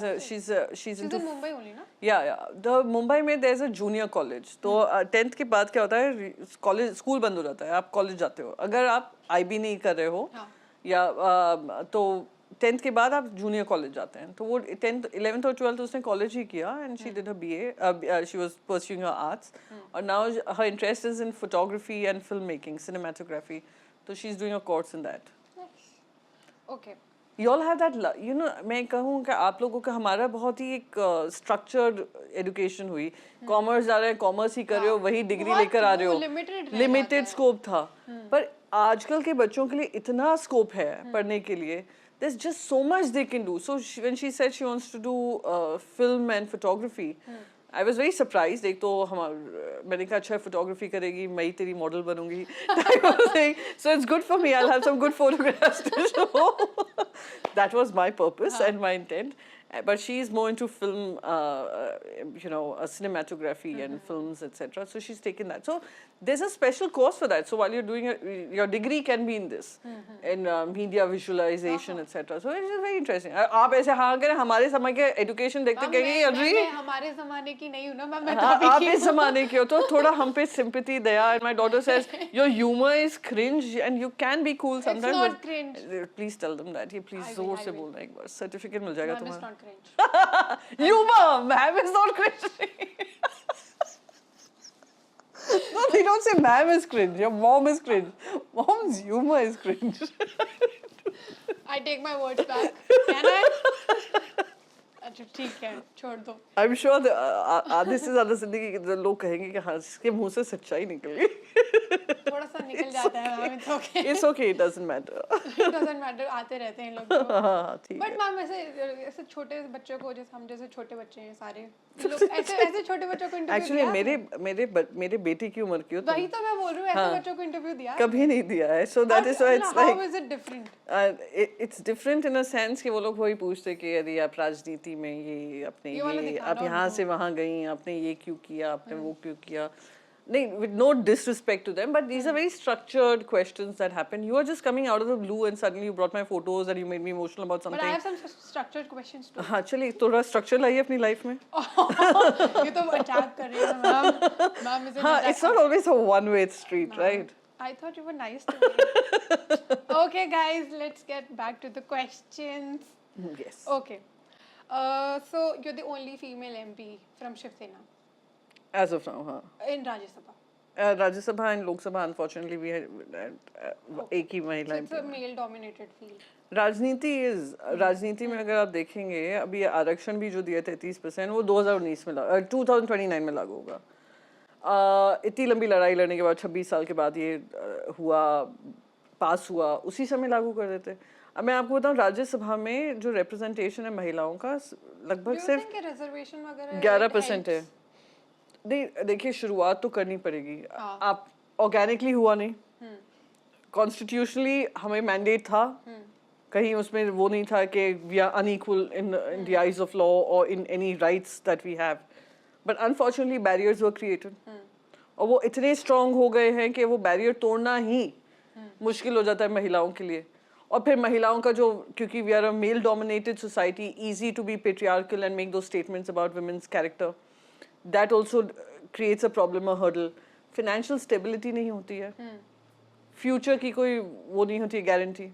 She's into in Mumbai only, na? yeah. The Mumbai में there's a junior college. तो 10th के बाद क्या होता है, college school बंद हो जाता है, आप कॉलेज जाते हो। अगर आप IB नहीं कर रहे हो या तो 10th के बाद आप जूनियर कॉलेज जाते हैं। तो वो 10th 11th और 12th उसने कॉलेज ही किया and she did her BA. She was pursuing her arts और now her interest is in photography and film making, cinematography. तो she is doing a course in that. Okay. You all have that, you know, मैं कहूँ कि आप लोगों का हमारा बहुत ही एक स्ट्रक्चर्ड एजुकेशन हुई। कॉमर्स जा रहे हैं, कॉमर्स ही कर रहे हो, वही डिग्री बहुत लेकर आ रहे वो हो, limited रह लिमिटेड जाता है। स्कोप था। पर आजकल के बच्चों के लिए इतना स्कोप है पढ़ने के लिए, there's just so much they can do. So when she said she wants to do film and photography, I was very surprised. एक तो मैंने कहा अच्छा फोटोग्राफी करेगी, मैं ही तेरी model बनूंगी। So it's good for me. I'll have some good photographs to show. That was my purpose and my intent. But she is more into film, cinematography and films, etc. So she's taken that. So there's a special course for that. So while you're doing your degree can be in this, in media visualization, etc. So it is very interesting. आप ऐसे हाँ करें, हमारे समय के education देखते कहेंगे अरे मैं हमारे ज़माने की नहीं हूँ ना, मैं आप इस ज़माने के हो तो थोड़ा हम पे sympathy Daya. And my daughter says your humor is cringe and you can be cool sometimes. It's not but cringe. Please tell them that. ये please I will, जोर I से will. बोलना एक बार, certificate मिल जाएगा Ma'am is तुम्हारा। not cringe. Humor, ma'am is not cringe. No, they don't say ma'am is cringe. Your mom is cringe. Mom's humor is cringe. I take my words back. Can I? अच्छा ठीक है, छोड़ दो। I'm sure आधे से ज़्यादा जिंदगी के लोग कहेंगे कि हाँ इसके मुंह से सच्चाई निकली। थोड़ा सा निकल जाता है ma'am, it's okay. It's okay, it doesn't matter. It doesn't matter, आते रहते हैं लोग तो। हाँ ठीक बट है। मैम ऐसे छोटे बच्चों को, जैसे हम जैसे छोटे बच्चे हैं सारे, लोग ऐसे छोटे बच्चों को इंटरव्यू Actually दिया? मेरे बेटे की उम्र की हो तुम। वही तो मैं बोल रही हूँ, ऐसे बच्चों को इंटरव्यू दिया? कभी नहीं दिया है। So that is why it's How like is it different? it's different in a sense कि वो लोग वही पूछते कि यदि आप राजनीति में ये अपने ये वाला ये दिखा आप रहा यहाँ से वहाँ गई, आपने ये क्यों किया, आपने वो क्यों किया। नहीं, with no disrespect to them, but these are very structured questions that happen. You are just coming out of the blue and suddenly you brought my photos and you made me emotional about But I something. have some structured questions too. हाँ चलिए, थोड़ा structure लाइए अपनी life में। ये तो attack कर रही है मैम। मैम is हाँ, it's not always a one-way street, right? I thought you were nice to me. Okay guys, let's get back to the questions. Yes. Okay. So you're the only female MP from Shiv Sena As of now, हाँ। in Rajya Sabha. राज्य सभा and Lok Sabha unfortunately we एक ही महिला So it's a male dominated field. राजनीति में अगर आप देखेंगे, अभी आरक्षण भी जो दिया 33% वो 2019 में 2029 में लागू होगा। इतनी लंबी लड़ाई लड़ने के बाद 26 साल के बाद ये पास हुआ, उसी समय लागू कर देते। अब मैं आपको बताऊं, राज्यसभा में जो रिप्रेजेंटेशन है महिलाओं का लगभग सिर्फ 11% है। नहीं देखिए, शुरुआत तो करनी पड़ेगी। आप ऑर्गेनिकली हुआ नहीं, कॉन्स्टिट्यूशनली हमें मैंडेट था, कहीं उसमें वो नहीं था कि we are unequal in the eyes of law और in any rights that we have, but unfortunately barriers were created और वो इतने स्ट्रांग हो गए हैं कि वो बैरियर तोड़ना ही मुश्किल हो जाता है महिलाओं के लिए। और फिर महिलाओं का जो, क्योंकि we are a male dominated society, easy to be patriarchal and make those statements about women's character, that also creates a problem, a hurdle. Financial stability नहीं होती है, फ्यूचर की कोई वो नहीं होती है गारंटी,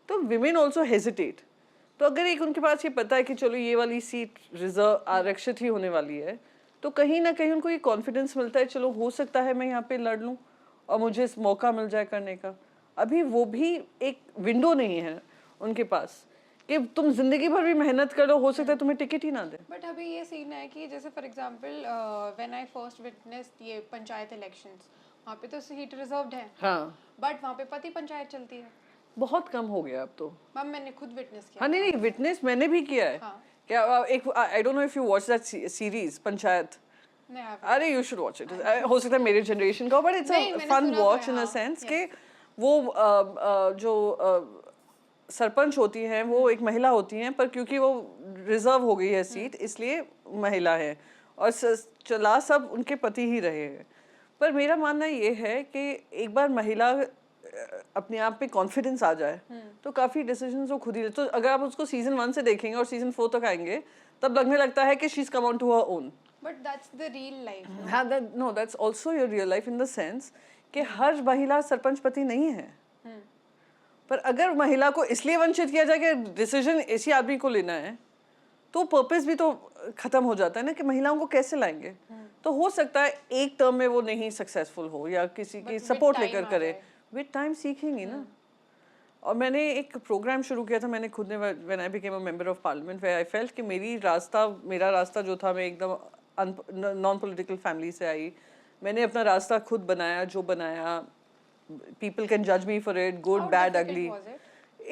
तो विमेन ऑल्सो हेजिटेट। तो अगर एक उनके पास ये पता है कि चलो ये वाली सीट रिजर्व आरक्षित ही होने वाली है, तो कहीं ना कहीं उनको ये कॉन्फिडेंस मिलता है, चलो हो सकता है मैं यहाँ पे लड़ लूँ और मुझे इस मौका मिल जाए करने का। अभी वो भी एक विंडो नहीं है उनके पास कि तुम जिंदगी भर भी मेहनत करो, हो सकता है तुम्हें टिकट ही ना दे। बट अभी ये सीन है कि जैसे for example when I first witnessed ये पंचायत इलेक्शंस, वहाँ पे तो सीट रिजर्व्ड है, हाँ, बट वहाँ पे पति पंचायत चलती है। बहुत कम हो गया अब तो। मैम मैंने खुद विटनेस किया। हाँ नहीं नहीं, विटनेस मैंने भी किया है। हाँ। क्या एक, आई don't know if you watch that series panchayat. नहीं, अरे यू शुड वॉच इट। हो सकता है मेरे जनरेशन का, बट इट्स नहीं, अ मैंने फन सुना तो वॉच है, इन अ हाँ, सेंस yes. कि वो जो सरपंच होती हैं वो एक महिला होती हैं, पर क्योंकि वो रिजर्व हो गई है सीट इसलिए महिला है, और चला सब उनके पति ही रहे हैं। पर मेरा मानना ये है कि एक बार महिला अपने आप पे कॉन्फिडेंस आ जाए तो काफ़ी डिसीजंस वो खुद ही। तो अगर आप उसको सीजन 1 से देखेंगे और सीजन 4 तक आएंगे, तब लगने लगता है कि she is come on to her own. But that's the real life. हाँ, no that's also your real life in the sense कि हर महिला सरपंच पति नहीं है। पर अगर महिला को इसलिए वंचित किया जाए कि डिसीजन इसी आदमी को लेना है, तो पर्पस भी तो खत्म हो जाता है ना कि महिलाओं को कैसे लाएंगे। तो हो सकता है एक टर्म में वो नहीं सक्सेसफुल हो या किसी की सपोर्ट लेकर करे, विद टाइम सीखेंगी ना। और मैंने एक प्रोग्राम शुरू किया था मैंने खुद ने, when I became a member of parliament, where I felt कि मेरा रास्ता जो था, मैं एकदम नॉन पॉलिटिकल फैमिली से आई, मैंने अपना रास्ता खुद बनाया, जो बनाया। People can judge me for it, good, How bad, difficult ugly. was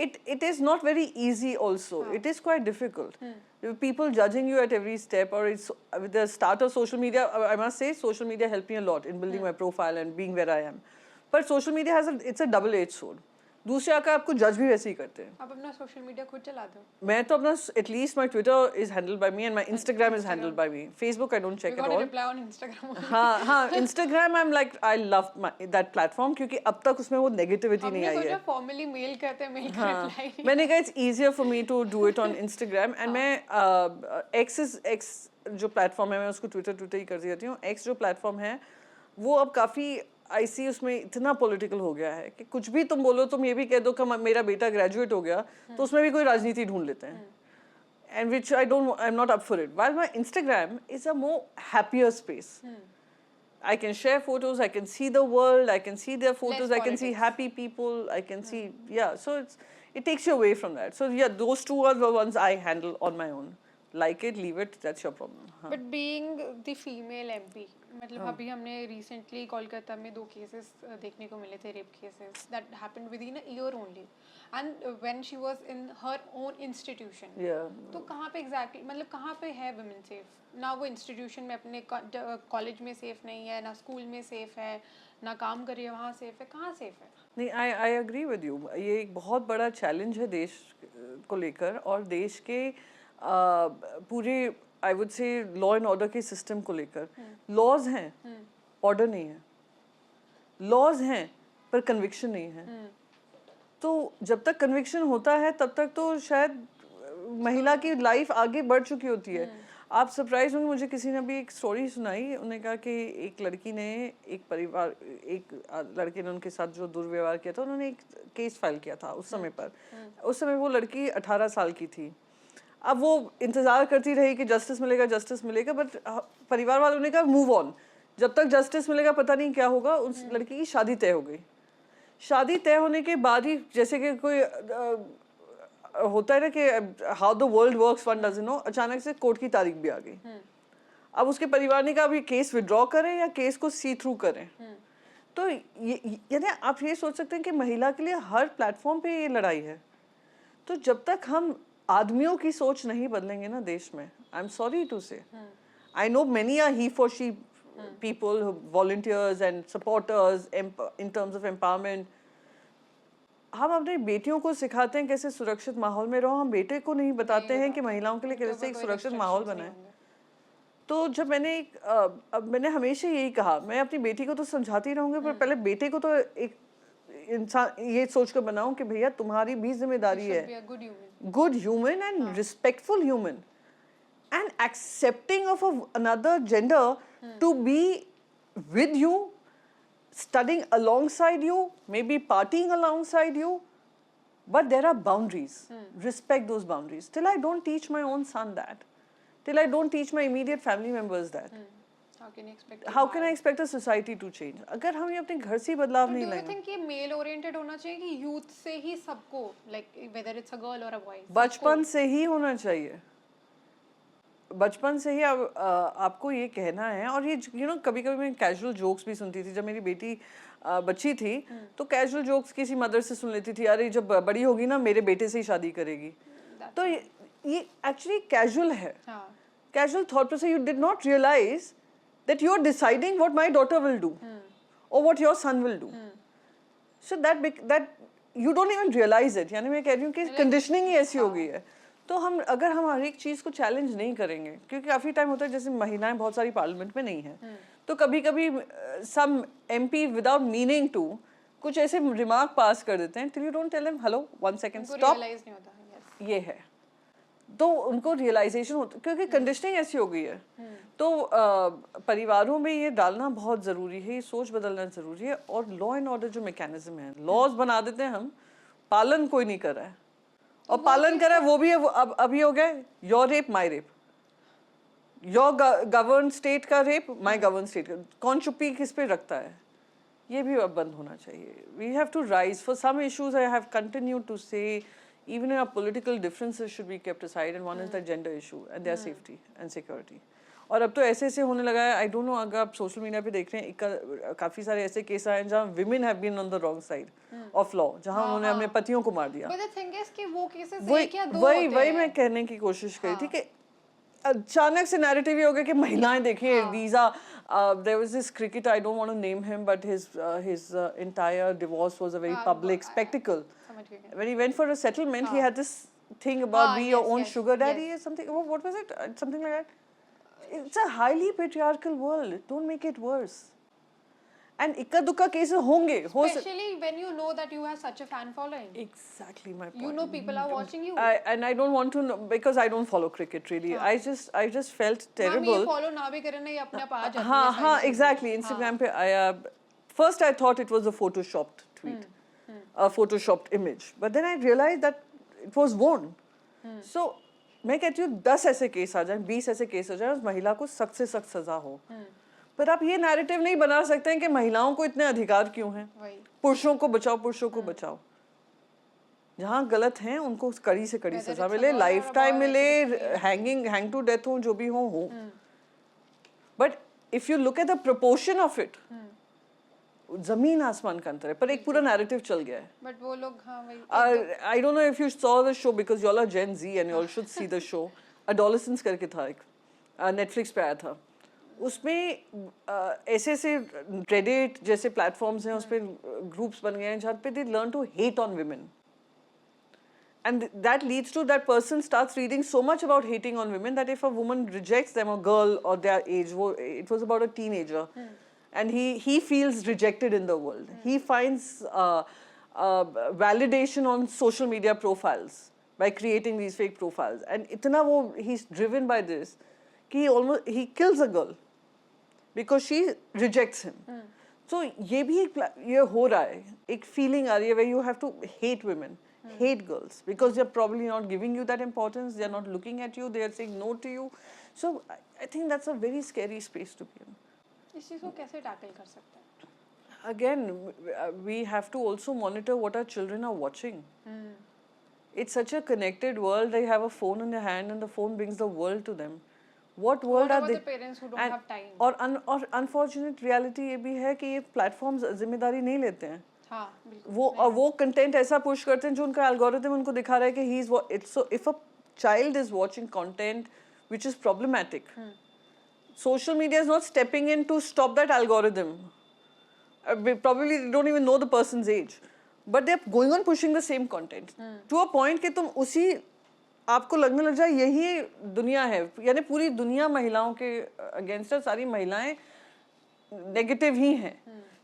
it? It is not very easy also. It is quite difficult. There were people judging you at every step, or it's with the start of social media, I must say social media helped me a lot in building my profile and being where I am. But social media it's a double-edged sword. दूसरे आकर आपको जज भी वैसे ही करते हैं। आप अपना सोशल मीडिया खुद चला दो। मैं तो अपना at least my Twitter is handled by me and my Instagram is handled by me. Facebook I don't check at all. Reply on Instagram. हाँ हाँ, Instagram I am like I love that platform क्योंकि अब तक उसमें वो negativity नहीं आई है। हमने सोचा फॉर्मली मेल करते हैं, मेल का रिप्लाई। मैंने कहा it's easier for me to do it on Instagram and मैं एक्स जो प्लेटफॉर्म है मैं उसको ट्विटर ही करती रहती हूँ। एक्स जो प्लेटफॉर्म है वो अब काफ़ी आई सी उसमें इतना पॉलिटिकल हो गया है कि कुछ भी तुम बोलो, तुम ये भी कह दो कि मेरा बेटा ग्रेजुएट हो गया तो उसमें भी कोई राजनीति ढूंढ लेते हैं, and which I am not up for it. While my Instagram is a more happier space. I can share photos, I can see the world, I can see their photos, I can see happy people, I can see, yeah, so it takes you away from that. So yeah, those two are the ones I handle on my own. Like it, leave it, that's your problem. हाँ. But being the female MP, मतलब अभी हमने recently Kolkata में 2 cases देखने को मिले थे, rape cases that happened within a year only, and when she was in her own institution. Yeah. तो कहाँ पे exactly, मतलब कहाँ पे है women safe? ना वो institution में अपने college में safe नहीं है, ना school में safe है, ना काम कर रही है वहाँ safe है, कहाँ safe है? नहीं, I agree with you. ये एक बहुत बड़ा challenge है देश को लेकर, और देश के पूरे I would say law and order के सिस्टम को लेकर। लॉज हैं, ऑर्डर नहीं है। लॉज हैं पर कन्विक्शन नहीं है। तो जब तक कन्विक्शन होता है तब तक तो शायद महिला की लाइफ आगे बढ़ चुकी होती है। आप सरप्राइज होंगे, मुझे किसी ने अभी एक स्टोरी सुनाई, उन्होंने कहा कि एक लड़की ने एक लड़के ने उनके साथ जो दुर्व्यवहार किया था, उन्होंने एक केस फाइल किया था उस समय पर। उस समय वो लड़की 18 साल की थी। अब वो इंतज़ार करती रही कि जस्टिस मिलेगा, बट परिवार वालों ने कहा मूव ऑन, जब तक जस्टिस मिलेगा पता नहीं क्या होगा। उस लड़की की शादी तय हो गई। शादी तय होने के बाद ही, जैसे कि कोई होता है ना कि how the world works, one doesn't know, अचानक से कोर्ट की तारीख भी आ गई। अब उसके परिवार ने कहा अभी केस विड्रॉ करें या केस को सी थ्रू करें। तो यानी आप ये सोच सकते हैं कि महिला के लिए हर प्लेटफॉर्म पे ये लड़ाई है। तो जब तक हम आदमियों की सोच नहीं बदलेंगे ना देश में, I am sorry to say, I know many are he for she people, volunteers and supporters in terms of empowerment. हम अपनी बेटियों को सिखाते हैं कैसे सुरक्षित माहौल में रहो, हम बेटे को नहीं बताते हैं कि महिलाओं के लिए कैसे एक सुरक्षित माहौल बनाए। तो जब मैंने हमेशा यही कहा, मैं अपनी बेटी को तो समझाती रहूँगी, पर पहले बेटे को तो एक इंसान ये सोच कर बनाऊं कि भैया तुम्हारी भी जिम्मेदारी Should है, be a good human. good human and respectful human, and accepting of another gender to be with you, studying alongside you, maybe partying alongside you, but there are boundaries. Respect those boundaries. Till I don't teach my own son that, till I don't teach my immediate family members that, How can you expect? how can I expect a society to change? अगर हम ये अपने घर से ही बदलाव नहीं Do you लाएंगे, think ये मेल ओरिएंटेड होना चाहिए कि यूथ से ही सबको, like whether it's a girl or a boy, बचपन से ही होना चाहिए, बचपन से ही आपको ये कहना है. और ये कभी कभी मैं कैजुअल जोक्स भी सुनती थी जब मेरी बेटी बच्ची थी, तो कैजुअल जोक्स किसी मदर से सुन लेती थी, अरे जब बड़ी होगी ना मेरे बेटे से ही शादी करेगी. तो ये एक्चुअली कैजुअल है, casual thought process. You did not realize that you are deciding what my daughter will do or what your son will do. So that you don't even realize it. यानी मैं कह रही हूँ कि conditioning ही ऐसी हो गई है. तो हम अगर हम हर एक चीज़ को चैलेंज नहीं करेंगे, क्योंकि काफ़ी टाइम होता है जैसे महिलाएं बहुत सारी पार्लियामेंट में नहीं हैं, तो कभी कभी सम MP विदाउट मीनिंग टू कुछ ऐसे रिमार्क पास कर देते हैं, till you don't tell them hello 1 second stop, realize नहीं होता. Yes. ये है, तो उनको रियलाइजेशन होता, क्योंकि कंडीशनिंग ऐसी हो गई है. तो परिवारों में ये डालना बहुत ज़रूरी है, ये सोच बदलना ज़रूरी है. और लॉ एंड ऑर्डर जो मैकेनिज्म है, लॉज बना देते हैं हम, पालन कोई नहीं कर रहा है, और पालन कर रहा है वो भी है. अब अभी हो गया your rape my rape, your govern state का रेप माई गवर्न स्टेट का. कौन चुप्पी किस पे रखता है, ये भी अब बंद होना चाहिए. We have to rise for some issues. I have continued to say even our political differences should be kept aside, and one is the gender issue and their safety and security. और अब तो ऐसे ऐसे होने लगा है, आई don't no, अगर आप सोशल मीडिया पे देख रहे हैं काफ़ी सारे ऐसे केस आए हैं जहाँ women have been on the wrong side of law, जहाँ उन्होंने अपने पतियों को मार दिया. But the thing is कि वो केसेस एक या दो होते हैं. वही मैं कहने की कोशिश करी थी कि अचानक से नैरेटिव ये हो गया कि महिलाएं देखिए, visa there was this cricketer, I don't want to name him, but his entire divorce was a very public spectacle. When he went for a settlement, he had this thing about be your own sugar daddy or something. What was it? Something like that. It's a highly patriarchal world. Don't make it worse. And ikka dukka cases honge. Especially when you know that you have such a fan following. Exactly my point. You know people are watching you. And I don't want to know, because I don't follow cricket really. I just felt terrible. हम ये follow ना भी करें ना, ये अपने आप आ जाती है. हाँ, exactly. Instagram पे आया. First I thought it was a photoshopped tweet, a photoshopped image. But then I realized that it was worn. So मैं कहती हूँ 10 ऐसे केस आ जाएं, 20 ऐसे केस आ जाएं, उस महिला को सख्त से सख्त सजा हो. पर आप ये नैरेटिव नहीं बना सकते हैं कि महिलाओं को इतने अधिकार क्यों हैं, पुरुषों को बचाओ, पुरुषों को बचाओ. जहाँ गलत हैं उनको कड़ी से कड़ी सजा मिले, लाइफ टाइम मिले, हैंग टू डेथ हो, जो भी हो. But if you look at the proportion of it, जमीन आसमान का अंतर है. पर एक पूरा नैरेटिव चल गया है. बट वो लोग I don't know if you saw the show, because you all are Gen Z and you all should see the show. Adolescence करके था एक, नेटफ्लिक्स पे आया था. उसमें ऐसे ऐसे रेडिट जैसे प्लेटफॉर्म्स हैं, उस पर ग्रुप्स बन गए हैं जहाँ पे they learn to hate on women. And that leads to that person starts reading so much about hating on women that if a woman rejects them, a girl or their age, it was about a teenager, and he feels rejected in the world. He finds validation on social media profiles by creating these fake profiles. And itna he's driven by this, he kills a girl because she rejects him. So ये भी ये हो रहा है, एक feeling आ रही है where you have to hate women, hate girls, because they're probably not giving you that importance, they're not looking at you, they are saying no to you. So I think that's a very scary space to be in. इस चीज़ को कैसे tackle कर सकते हैं? Again, we have to also monitor what our children are watching. It's such a connected world. They have a phone in their hand and the phone brings the world to them. What world are they? What about the parents who don't have time? और unfortunate reality ये भी है कि ये platforms जिम्मेदारी नहीं लेते हैं. हाँ, बिल्कुल. वो कंटेंट ऐसा पुश करते हैं जो उनका एल्गोरिथम उनको दिखा रहा है कि he is it's. So if a child is watching content which is problematic, social media is not stepping in to stop that algorithm. Probably they don't even know the person's age, but they're going on pushing the same content to a point कि तुम उसी आपको लगने लग जाए यही दुनिया है, यानी पूरी दुनिया महिलाओं के अगेंस्ट है, सारी महिलाएं नेगेटिव ही हैं.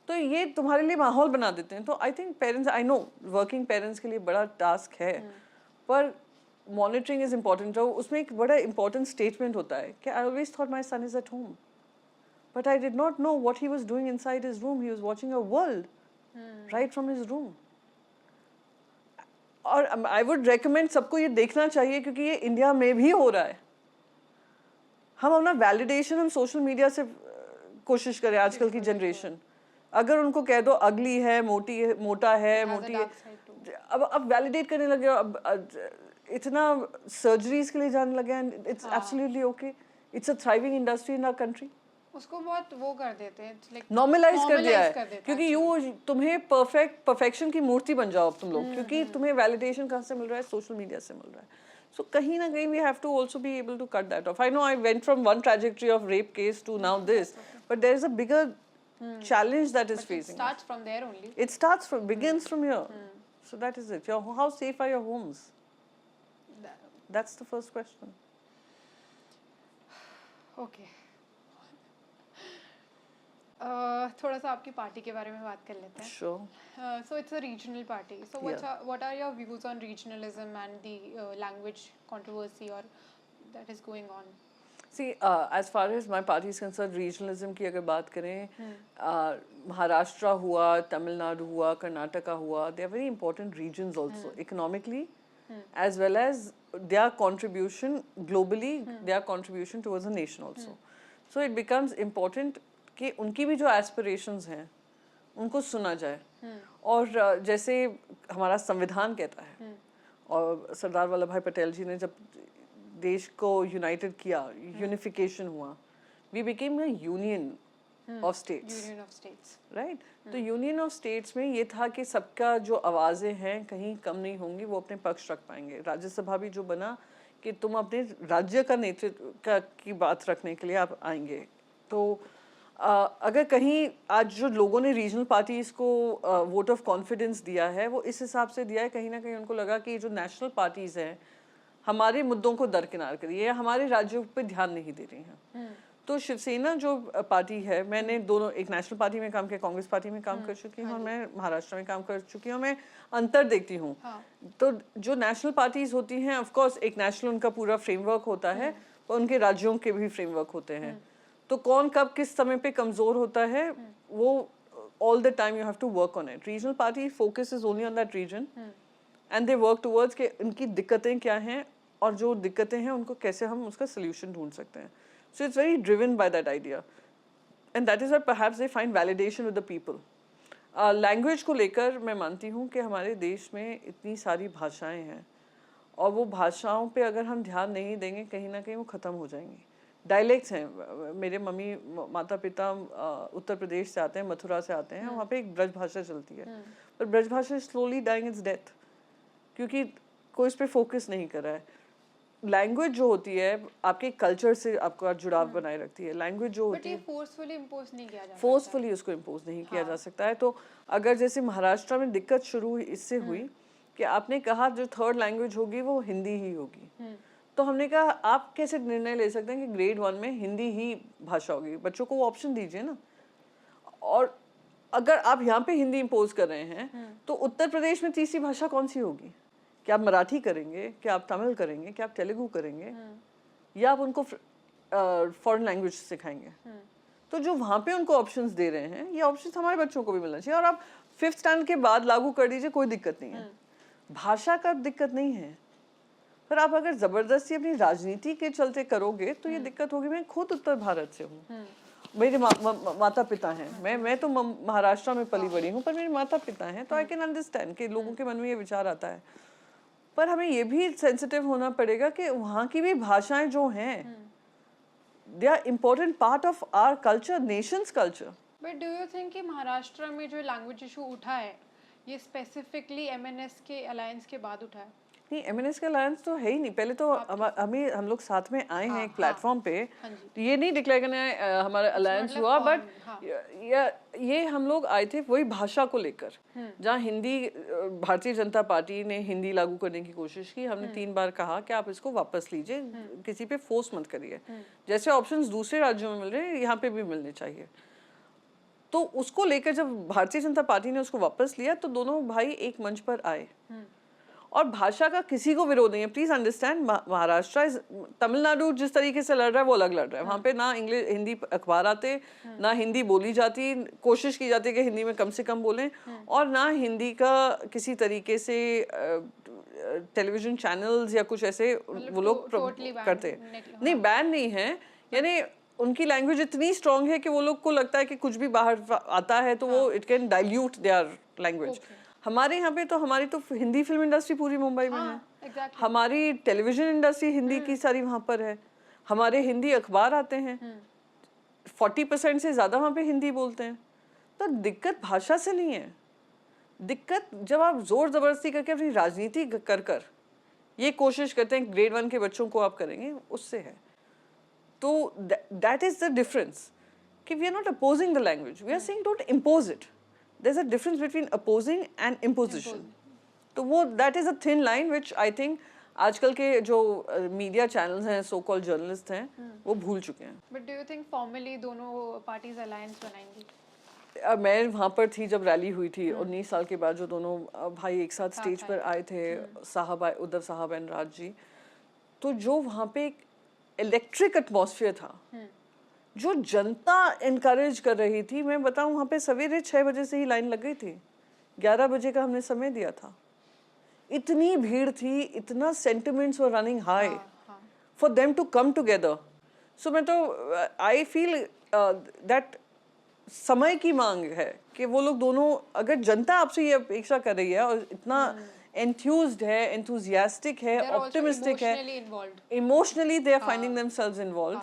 तो ये तुम्हारे लिए माहौल बना देते हैं। तो I think parents, I know working parents के लिए बड़ा टास्क है, पर मॉनिटरिंग इज इम्पॉर्टेंट। तो उसमें एक बड़ा इंपॉर्टेंट स्टेटमेंट होता है कि I always thought my son is at home, but I did not know what he was doing inside his room. He was watching a world right from his room. और I would recommend सबको ये देखना चाहिए, क्योंकि ये India में भी हो रहा है। हम अपना वैलिडेशन हम सोशल मीडिया से कोशिश करें। आजकल की जनरेशन, अगर उनको कह दो अगली है, मोटी है, मोटा है, मोटी है, अब वैलिडेट करने लगे। अब इतना सर्जरीज के लिए जाने लगे हैं। It's absolutely okay, it's a thriving industry in our country. उसको बहुत वो कर देते हैं, लाइक नॉर्मलाइज कर दिया है, क्योंकि तुम्हें परफेक्शन की मूर्ति बन जाओ अब तुम लोग, क्योंकि तुम्हें वैलिडेशन कहाँ से मिल रहा है? सोशल मीडिया से मिल रहा है। सो कहीं ना कहीं we have to also be able to cut that off. I know I went from one trajectory of rape case to now this, but there is a bigger challenge that is facing starts from there only. It starts from, begins from here. So that is it. How safe are your homes? That's the first question. Okay. थोड़ा सा आपकी party के बारे में बात कर लेते हैं. Sure. So it's a regional party. So what are your views on regionalism and the language controversy or that is going on? See, as far as my party is concerned, regionalism की अगर बात करें, महाराष्ट्र हुआ, तमिलनाडु हुआ, कर्नाटका हुआ, they are very important regions also, economically, as well as their contribution globally, their contribution towards the nation also. So it becomes important कि उनकी भी जो aspirations हैं, उनको सुना जाए. और जैसे हमारा संविधान कहता है, और सरदार वल्लभ भाई पटेल जी ने जब देश को यूनाइटेड किया, यूनिफिकेशन हुआ, we became a union of states, right? तो यूनियन ऑफ स्टेट्स में ये था कि सबका जो आवाज़ें हैं कहीं कम नहीं होंगी, वो अपने पक्ष रख पाएंगे. राज्यसभा भी जो बना कि तुम अपने राज्य का नेतृत्व की बात रखने के लिए आप आएंगे. तो अगर कहीं आज जो लोगों ने रीजनल पार्टीज को वोट ऑफ कॉन्फिडेंस दिया है, वो इस हिसाब से दिया है, कहीं ना कहीं उनको लगा कि जो नेशनल पार्टीज हैं हमारे मुद्दों को दरकिनार करिए, हमारे राज्यों पे ध्यान नहीं दे रही हैं. तो शिवसेना जो पार्टी है, मैंने दोनों, एक नेशनल पार्टी में काम किया, कांग्रेस पार्टी में काम कर चुकी हूँ, और मैं महाराष्ट्र में काम कर चुकी हूँ. मैं अंतर देखती हूँ. तो जो नेशनल पार्टीज होती हैं, ऑफ कोर्स एक नेशनल उनका पूरा फ्रेमवर्क होता है, और उनके राज्यों के भी फ्रेमवर्क होते हैं. तो कौन कब किस समय पे कमजोर होता है, वो all the time you have to work on it. Regional party focus is only on that region and they work towards के उनकी दिक्कतें क्या हैं, और जो दिक्कतें हैं उनको कैसे हम उसका सोल्यूशन ढूंढ सकते हैं. So it's very driven by that idea, and that is why perhaps they find validation with the people. Language को लेकर मैं मानती हूँ कि हमारे देश में इतनी सारी भाषाएं हैं, और वो भाषाओं पे अगर हम ध्यान नहीं देंगे, कहीं ना कहीं वो ख़त्म हो जाएंगी. डायलेक्ट्स हैं. मेरे मम्मी माता पिता उत्तर प्रदेश से आते हैं, मथुरा से आते हैं. वहाँ पे एक ब्रज भाषा चलती है, पर ब्रज भाषा स्लोली डाइंग इट्स डेथ, क्योंकि कोई इस पर फोकस नहीं कर रहा है. लैंग्वेज जो होती है आपके कल्चर से आपका जुड़ाव बनाए रखती है. लैंग्वेज जो होती है फोर्सफुली इम्पोज नहीं किया जा सकता, फोर्सफुली उसको इम्पोज नहीं किया जा सकता है. तो अगर जैसे महाराष्ट्र में दिक्कत शुरू हुई इससे हुई कि आपने कहा जो थर्ड लैंग्वेज होगी वो हिंदी ही होगी. तो हमने कहा आप कैसे निर्णय ले सकते हैं कि ग्रेड 1 में हिंदी ही भाषा होगी? बच्चों को वो ऑप्शन दीजिए ना. और अगर आप यहाँ पे हिंदी इम्पोज कर रहे हैं, तो उत्तर प्रदेश में तीसरी भाषा कौन सी होगी? क्या आप मराठी करेंगे, क्या आप तमिल करेंगे, क्या आप तेलुगु करेंगे, या आप उनको फॉरेन लैंग्वेज सिखाएंगे? तो जो वहाँ पे उनको ऑप्शंस दे रहे हैं, ये ऑप्शंस हमारे बच्चों को भी मिलना चाहिए. और आप 5th स्टैंडर्ड के बाद लागू कर दीजिए, कोई दिक्कत नहीं है. भाषा का दिक्कत नहीं है, पर आप अगर जबरदस्ती अपनी राजनीति के चलते करोगे तो ये दिक्कत होगी. मैं खुद उत्तर भारत से हूँ, मेरे माता पिता हैं. मैं तो महाराष्ट्र में पली बड़ी हूँ, पर मेरे माता पिता हैं, तो आई कैन अंडरस्टैंड कि लोगों के मन में ये विचार आता है. पर हमें ये भी सेंसिटिव होना पड़ेगा कि वहाँ की भी भाषाएं जो हैं, they are important part of our culture, nation's culture. But do you think कि महाराष्ट्र में जो लैंग्वेज इशू उठा है, ये स्पेसिफिकली एमएनएस के अलायंस के बाद उठा है? नहीं, एमएनएस का अलायंस तो है ही नहीं. पहले तो हम लोग साथ में आए हैं एक प्लेटफॉर्म पे, तो ये नहीं डिक्लेयर करना हमारा अलायंस हुआ, बट ये हम लोग आए थे वही भाषा को लेकर. जहाँ हिंदी, भारतीय जनता पार्टी ने हिंदी लागू करने की कोशिश की. हमने 3 बार कहा कि आप इसको वापस लीजिए, किसी पे फोर्स मत करिए. जैसे ऑप्शंस दूसरे राज्यों में मिल रहे हैं, यहाँ पे भी मिलने चाहिए. तो उसको लेकर जब भारतीय जनता पार्टी ने उसको वापस लिया तो दोनों भाई एक मंच पर आए और भाषा का किसी को विरोध नहीं है। प्लीज अंडरस्टैंड, महाराष्ट्र, तमिलनाडु जिस तरीके से लड़ रहा है वो अलग लड़ रहा है। वहाँ पे ना इंग्लिश हिंदी अखबार आते, ना हिंदी बोली जाती, कोशिश की जाती है कि हिंदी में कम से कम बोलें, और ना हिंदी का किसी तरीके से टेलीविजन चैनल्स या कुछ ऐसे वो लोग करते नहीं, बैन नहीं है, यानी उनकी लैंग्वेज इतनी स्ट्रांग है कि वो लोग को लगता है कि कुछ भी बाहर आता है तो वो it can dilute their language. हमारे यहाँ पे तो हमारी तो हिंदी फिल्म इंडस्ट्री पूरी मुंबई में है, exactly. हमारी टेलीविजन इंडस्ट्री हिंदी की सारी वहाँ पर है, हमारे हिंदी अखबार आते हैं, 40% से ज़्यादा वहाँ पे हिंदी बोलते हैं। तो दिक्कत भाषा से नहीं है, दिक्कत जब आप जोर ज़बरदस्ती करके अपनी राजनीति कर कर ये कोशिश करते हैं ग्रेड 1 के बच्चों को आप करेंगे, उससे है। तो दैट इज़ द डिफरेंस कि we are not opposing the language, we are saying don't impose it. There's a difference between opposing and imposition. तो वो that is a thin line which I think आजकल के जो media channels हैं, so called journalist हैं, वो भूल चुके हैं। But do you think formally दोनों पार्टीज अलायंस बनाएंगी? मैं वहाँ पर थी जब रैली हुई थी 19 साल के बाद, जो दोनों भाई एक साथ स्टेज पर आए थे, साहब उद्धव साहब एंड राज जी, तो जो वहाँ पे एक इलेक्ट्रिक एटमॉस्फेयर था, जो जनता इनकरेज कर रही थी। मैं बताऊं, वहाँ पे सवेरे 6 बजे से ही लाइन लग गई थी, 11 बजे का हमने समय दिया था, इतनी भीड़ थी, इतना sentiments were running high for them to come together. So मैं तो आई फील दैट समय की मांग है कि वो लोग दोनों, अगर जनता आपसे ये अपेक्षा कर रही है और इतना enthused है, enthusiastic है, optimistic है, emotionally they are finding themselves involved,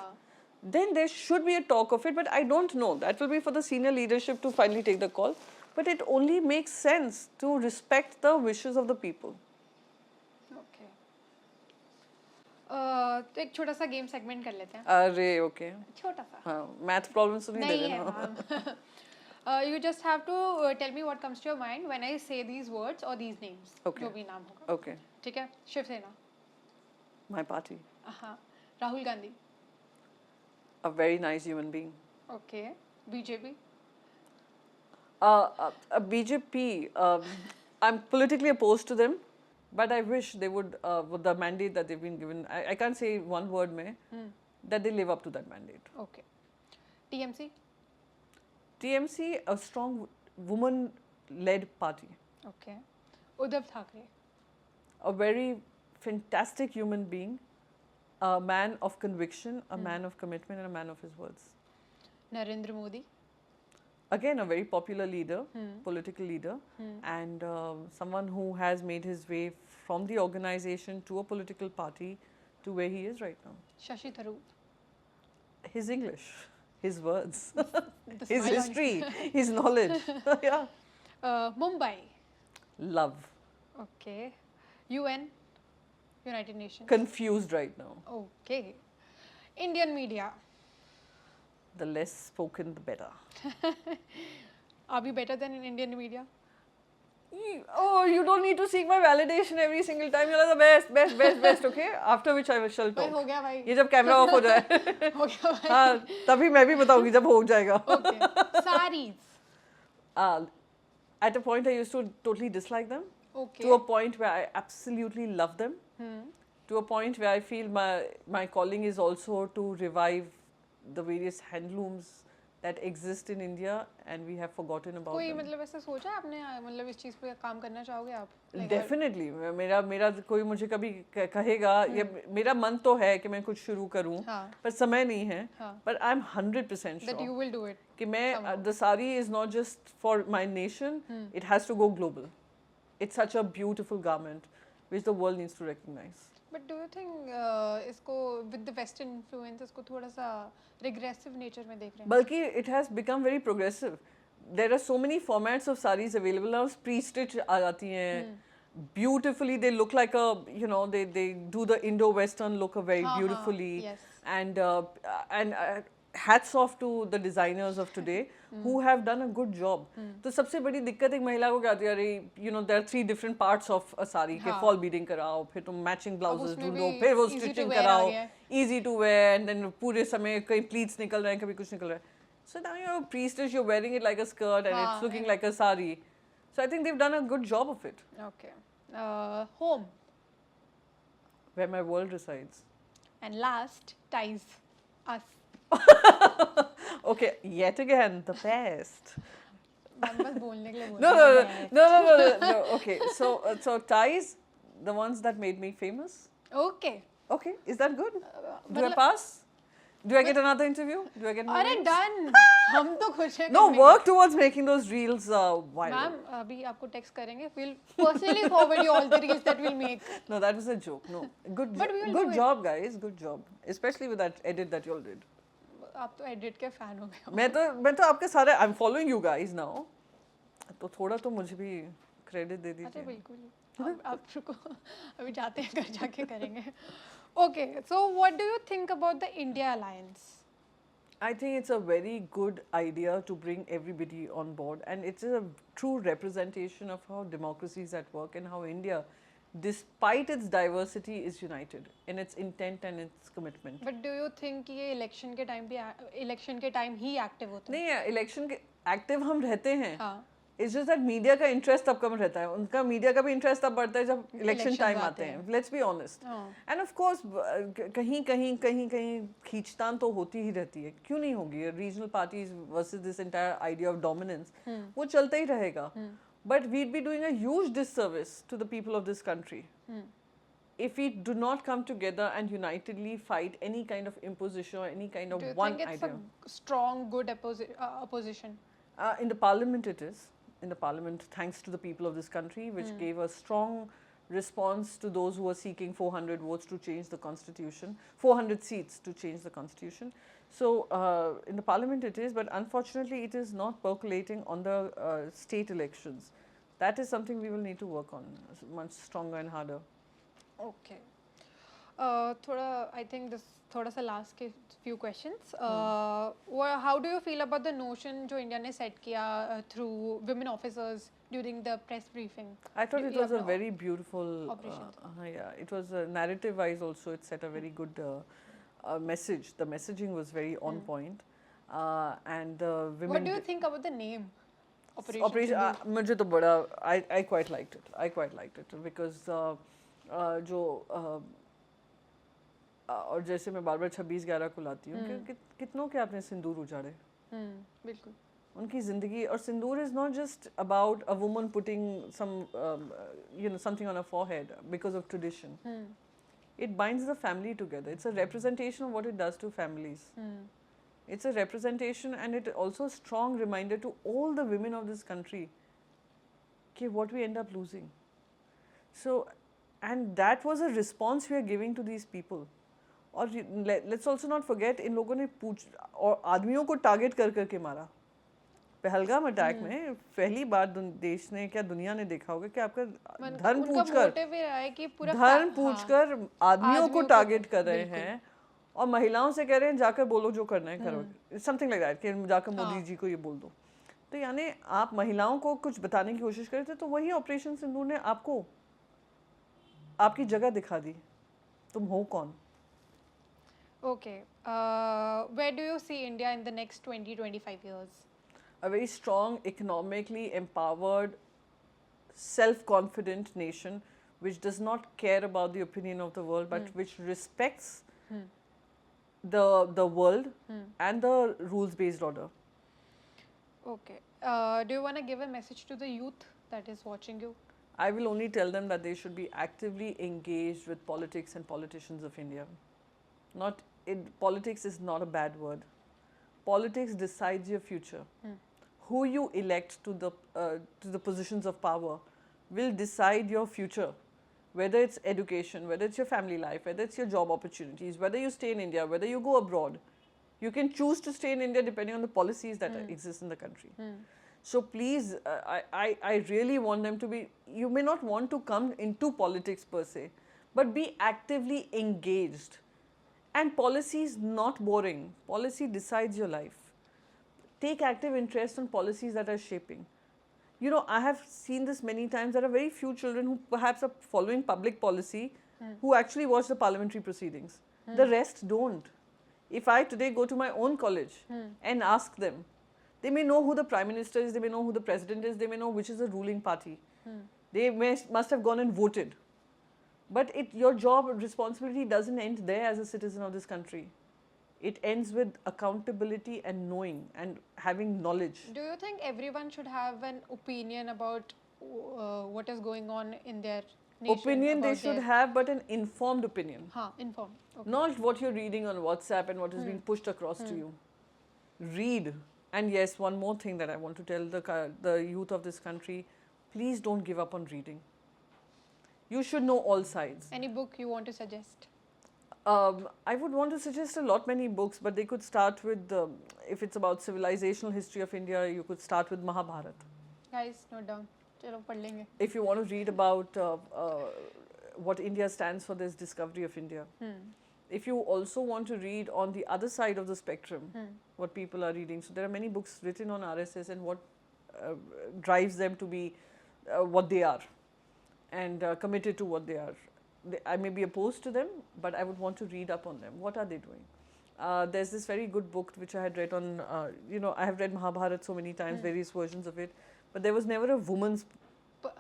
then there should be a talk of it. But I don't know, that will be for the senior leadership to finally take the call, but it only makes sense to respect the wishes of the people. Okay. तो एक छोटा सा game segment कर लेते हैं। अरे okay, छोटा सा, हाँ, मैथ प्रॉब्लम्स तो नहीं दे रहे ना। You just have to tell me what comes to your mind when I say these words or these names. Okay. जो भी नाम होगा। Okay. ठीक है। शिवसेना। My party. हाँ। Rahul Gandhi. A very nice human being. Okay. BJP. BJP, I'm politically opposed to them, but I wish they would, with the mandate that they've been given, I can't say one word में, that they live up to that mandate. Okay. TMC. TMC, a strong woman-led party. Okay. Uddhav Thackeray. A very fantastic human being, a man of conviction, a man of commitment, and a man of his words. Narendra Modi. Again, a very popular leader, political leader, and someone who has made his way from the organization to a political party to where he is right now. Shashi Tharoor. His English, his words, The his smile on- history, his knowledge. Yeah. Mumbai. Love. Okay. UN. United Nations. Confused right now. Okay. Indian media. The less spoken, the better. Are we better than in Indian media? Oh, you don't need to seek my validation every single time. You're like the best, best, best, best. Okay. After which I shall भाई talk. हो गया भाई। ये जब camera off हो जाए, हो गया भाई। हाँ, तभी मैं भी बताऊंगी जब हो जाएगा. Okay. Saris. At a point, I used to totally dislike them. Okay. To a point where I absolutely love them. To a point where I feel my calling is also to revive the various handlooms that exist in India, and we have forgotten about कोई them. मतलब ऐसा सोचा आपने, मतलब इस चीज पे काम करना चाहोगे आप? Definitely, मेरा कोई मुझे कभी कहेगा, ये मेरा मन तो है कि मैं कुछ शुरू करूं, पर समय नहीं है. But I'm 100% That you sure will do it. कि मैं the sari is not just for my nation, it has to go global. It's such a beautiful garment which the world needs to recognize. But do you think इसको with the Western influence इसको थोड़ा सा regressive nature में देख रहे हैं? बल्कि it has become very progressive. There are so many formats of saris available now. Pre-stitch आ जाती हैं. Beautifully, they look like a, you know, they do the Indo-Western look very beautifully. Yes. And hats off to the designers of today who have done a good job. तो सबसे बड़ी दिक्कत एक महिला को क्या आती है, अरे you know there are 3 different parts of a sari के fall beading कराओ, फिर तुम matching blouses उसमें ढूंढो, भी फिर वो easy to stitching wear आ कराओ, गया है। easy to wear, and then पूरे समय कहीं pleats निकल रहे हैं, कभी कुछ निकल रहा है. So now you're a priestess, you're wearing it like a skirt and हाँ, it's looking like a sari. So I think they've done a good job of it, Okay. Home. where my world resides. And last, ties. Us. Okay, yet again, the best. मैं बस बोलने के लिए बोल No, रही no, हूँ, no, no, no, no, no, no. Okay, so ties, the ones that made me famous. Okay. Okay, is that good? Do I मतलब- pass? Do I get another interview? Do I get more अरे reels? Done हम तो खुश हैं No, करने के। work towards making those reels viral. Ma'am अभी आपको टेक्स्ट करेंगे we'll personally forward you all the reels that we'll make. No, that was a joke. No, good, But we will good do it. job, guys. Good job, especially with that edit that you all did. आप तो edit के fan हो गए हो। मैं तो आपके सारे I'm following you guys now. तो थोड़ा तो मुझे भी क्रेडिट दे अच्छा दीजिए. बिल्कुल आप रुको अभी जाते हैं घर जाके करेंगे। Okay, so what do you think about the India alliance? I think it's a very good idea to bring everybody on board, and it's a true representation of how democracy is at work and how India, despite its diversity, is united in its intent and its commitment. But do you think ये election के time भी election के time ही active होते हैं? नहीं, election के active हम रहते हैं. हाँ It's just that मीडिया का इंटरेस्ट तब कम रहता है. उनका मीडिया का भी इंटरेस्ट तब बढ़ता है जब इलेक्शन Elections टाइम आते आते हैं. हैं. Let's be honest. हाँ एंड ऑफ कोर्स कहीं खींचतान तो होती ही रहती है. क्यों नहीं होगी? Regional parties versus this entire idea of dominance, वो चलता ही रहेगा. But we'd be doing a huge disservice to the people of this country if we do not come together and unitedly fight any kind of imposition or any kind of do you one think it's idea. a strong good opposition? In the parliament it is. In the parliament, thanks to the people of this country, which gave a strong response to those who were seeking 400 votes to change the constitution, 400 seats to change the constitution. So in the parliament it is, but unfortunately it is not percolating on the state elections. That is something we will need to work on much stronger and harder. Okay. थोड़ा I think this थोड़ा सा last के few questions. How do you feel about the notion जो India ने set किया through women officers during the press briefing? I thought it You was a have very beautiful operation. yeah, it was narrative wise also it set a very good message. The messaging was very on point, and women What do you think about the name? Operation Sindoor? मुझे तो बड़ा I quite liked it. I quite liked it because जो और जैसे मैं बार-बार 26/11 को लाती हूँ कि कितनों के आपने सिंदूर उजाड़े. बिल्कुल. उनकी जिंदगी और सिंदूर is not just about a woman putting some something on her forehead because of tradition. It binds the family together. It's a representation of what it does to families. It's a representation and it also a strong reminder to all the women of this country कि what we end up losing. So and that was a response we are giving to these people. और let's also not forget इन लोगों ने और आदमियों को target कर करके मारा. पहलगाम अटैक में पहली बार देश ने क्या दुनिया ने देखा होगा कि आपका धर्म पूछकर आदमियों को टारगेट कर रहे हैं और महिलाओं से कह रहे हैं जाकर बोलो जो करना है करो. समथिंग लाइक दैट कि जाकर मोदी जी को ये बोल दो. तो यानी आप महिलाओं को कुछ बताने की कोशिश कर रहे थे तो वही ऑपरेशन सिंदूर ने आपको आपकी जगह दिखा दी. तुम हो कौन? Okay. Where do you see India in the next 20-25 years? A very strong, economically empowered, self-confident nation which does not care about the opinion of the world but which respects the world and the rules-based order. Okay. Do you want to give a message to the youth that is watching you? I will only tell them that they should be actively engaged with politics and politicians of India. Politics is not a bad word. Politics decides your future. Who you elect to the positions of power will decide your future. Whether it's education, whether it's your family life, whether it's your job opportunities, whether you stay in India, whether you go abroad. You can choose to stay in India depending on the policies that exist in the country. So please, I really want them to be, you may not want to come into politics per se, but be actively engaged. And policy is not boring. Policy decides your life. Take active interest in policies that are shaping. You know, I have seen this many times. There are very few children who perhaps are following public policy who actually watch the parliamentary proceedings. The rest don't. If I today go to my own college and ask them, they may know who the Prime Minister is, they may know who the President is, they may know which is the ruling party. They must have gone and voted. But your job responsibility doesn't end there as a citizen of this country. It ends with accountability and knowing and having knowledge. Do you think everyone should have an opinion about what is going on in their nation? Opinion they should have, but an informed opinion. Informed. Okay. Not what you're reading on WhatsApp and what is being pushed across to you. Read. And yes, one more thing that I want to tell the youth of this country, please don't give up on reading. You should know all sides. Any book you want to suggest? I would want to suggest many books, but they could start with, if it's about civilizational history of India, you could start with Mahabharata. Guys, note down. Chalo, pad lenge. If you want to read about what India stands for, there's Discovery of India. If you also want to read on the other side of the spectrum, what people are reading, so there are many books written on RSS and what drives them to be what they are and committed to what they are. I may be opposed to them, but I would want to read up on them. What are they doing? There's this very good book which I had read on, I have read Mahabharata so many times, various versions of it, but there was never a woman's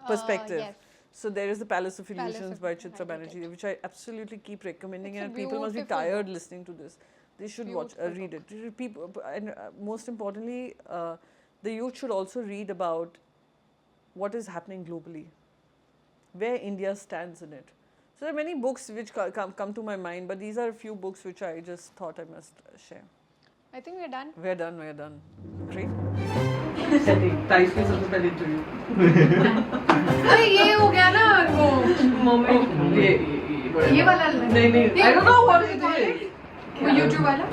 perspective. Yes. So there is the Palace of Palace Illusions of- by Chitra I read Banerjee, which I absolutely keep recommending, It's a and people must be beautiful tired book. listening to this. They should Beautiful read it. People, and most importantly, the youth should also read about what is happening globally, where India stands in it. So there are many books which come to my mind, but these are a few books which I just thought I must share. I think we're done. We're done. Great. टाइस की सबसे पहले interview अरे ये हो गया ना वो moment ये वाला नहीं आई don't know what is it वो YouTube वाला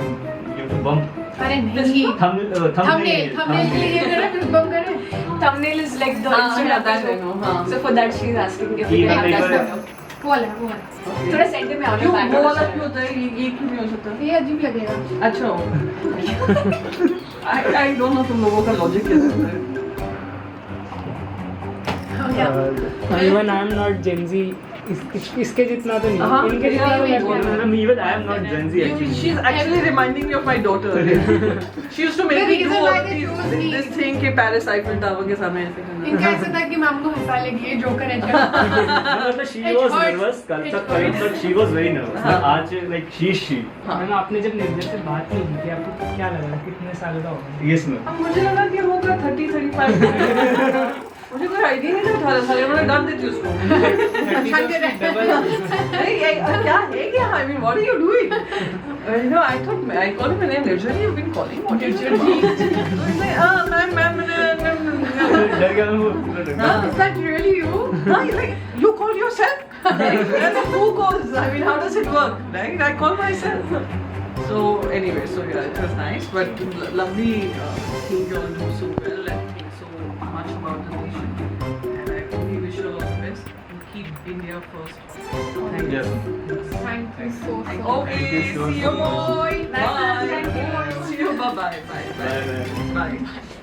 YouTube bump. अरे नहीं Thumbnail. thumbnail के लिए ये करें फिर बम करें Thumbnail is like the Instagram that I photo. know, हाँ. So for that she is asking if we Yeah, can have yeah, that yeah. photo. वो वाला थोड़ा सेंटर में आओ क्यों ना वो वाला background क्यों होता है ये क्यों नहीं हो सकता ये अजीब लगेगा अच्छा आई डोंट नो तुम लोगों का लॉजिक कैसे होता है Even I am not Gen Z. इसके जितना तो हाँ, नहीं इनके जितना तो yeah, नहीं Even I am not Gen Z actually. She's actually reminding me of my daughter. She used to make The me reason do why all they chose me. this thing कि Paris Eiffel Tower के सामने ऐसे इनका करना. ऐसा था कि ma'am को हंसा लेगी ये जोकर है No, she It was hurts. nervous. कल It तक करीब hurts. तक she was very nervous. But आज like she is she. Ma'am आपने जब निर्जर से बात नहीं की थी आपको क्या लगा कितने साल का होगा Yes ma'am. अब मुझे लगा कि होगा 30-35. मुझे कोई आइडिया नहीं था 18 साल का मैंने डाल देती उसको. नहीं क्या है क्या? I mean, what are you doing? I thought I called him a name. Nirjani, you've been calling. What is your name? He's like, ma'am. डर गया मैं वो. Is that really you? He's like, you call yourself? Like, who calls? I mean, how does it work? Right? I call myself. So anyway, it was nice, but lovely. You all do so well and think so much about the nation, and I really wish you all the best. And keep India first. Thank you. Yes. Thank you so Okay, Thank you so see you, much. boy. Bye. See you. Bye. Bye bye. Bye.